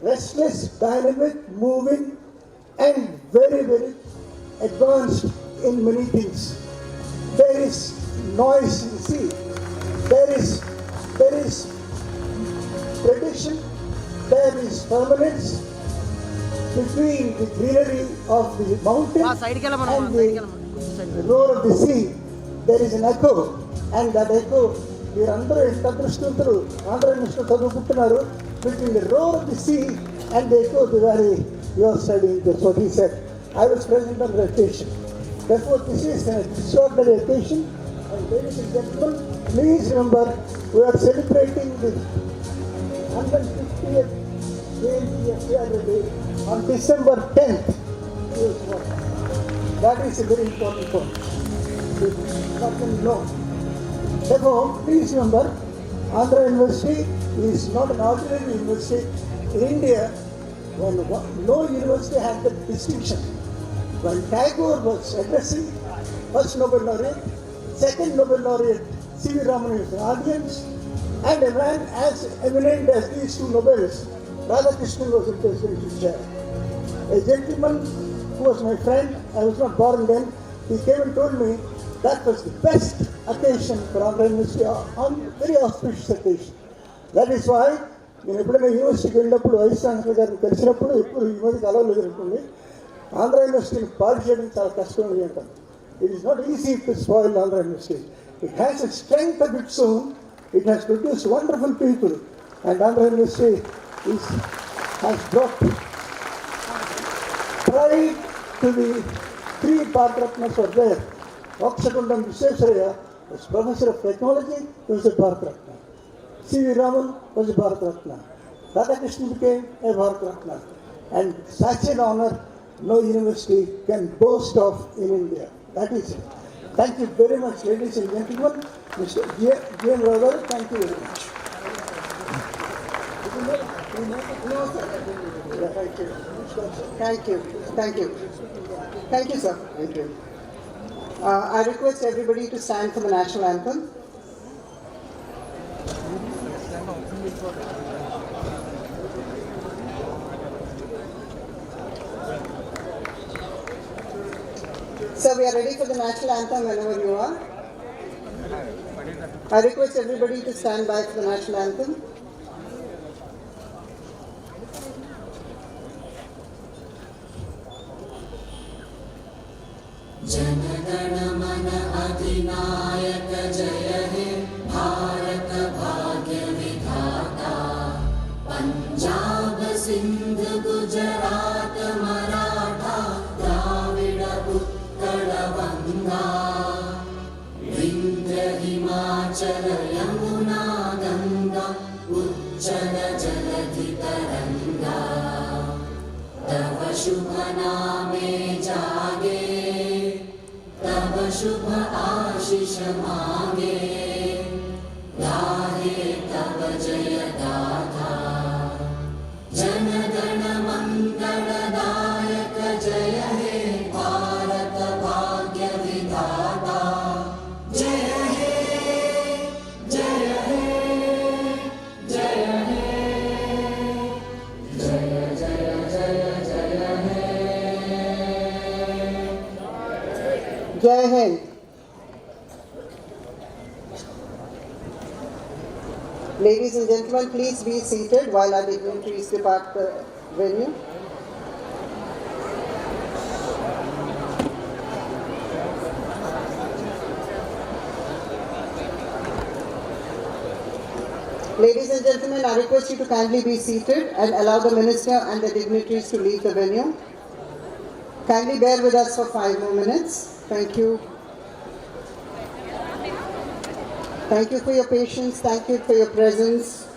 restless, dynamic, moving, and very, very advanced in many things. There is noise in the sea. There is tradition. There is permanence between the greenery of the mountain and the roar of the sea. There is an echo, and that echo, between the roar of the sea and the echo of the valley you are studying. That's what he said. I was present on the occasion. Therefore, this is an extraordinary occasion. And ladies and gentlemen, please remember, we are celebrating the 150th day on December 10th. That is a very important point. Therefore, please remember, Andhra University is not an ordinary university. In India, when no university had the distinction. When Tagore was addressing, first Nobel laureate, second Nobel laureate, C.V. Raman was in audience, and a man as eminent as these 2 Nobels, Radhakrishnan was in presidential chair. A gentleman who was my friend, I was not born then, he came and told me that was the best occasion for Andhra University, on very auspicious occasion. That is why, నేను ఎప్పుడైనా యూనివర్సిటీకి వెళ్ళినప్పుడు vice chancellor గారిని కలిసినప్పుడు ఎప్పుడు ఈ మధ్య కలవలేదు అనుకోండి ఆంధ్ర యూనివర్సిటీని పాడు చేయడం చాలా కష్టం అంటారు. It is not easy to spoil Andhra University. It has a strength of its own. It has produced wonderful people, and Andhra University has brought pride to the 3 Bharat-Ratnas were there. Oxakundam Visvesvaraya was Professor of Technology, he was a Bharat-Ratna. C.V. Raman was a Bharat-Ratna. Radhakrishnan became a Bharat-Ratna. And such an honor no university can boast of in India. That is it. Thank you very much, ladies and gentlemen. Mr. G.M. Rao, thank you very much. Thank you. Thank you. Thank you, sir. Thank you. I request everybody to stand for the national anthem. So we are ready for the national anthem whenever you are. I request everybody to stand by for the national anthem. जनगण मन अधिनायक जय हे भारत भाग्य विधाता पंजाब सिंध गुजरात मराठा द्राविड उत्कल गंगा विंध्य हिमाचल यमुना गंगा उच्चल जलधि तरंगा तव शुभ नामे जागे तब शुभ आशीष मांगे गाहे तब जय गाथा जन गण मंगलदायक जय हे भारत भाग्य विधाता जय हे जय हे जय हे जय जय जय जय हे Jai Hind. Ladies and gentlemen, please be seated while our dignitaries depart the venue. Ladies and gentlemen, I request you to kindly be seated and allow the minister and the dignitaries to leave the venue. Kindly bear with us for 5 more minutes. Thank you. Thank you for your patience. Thank you for your presence.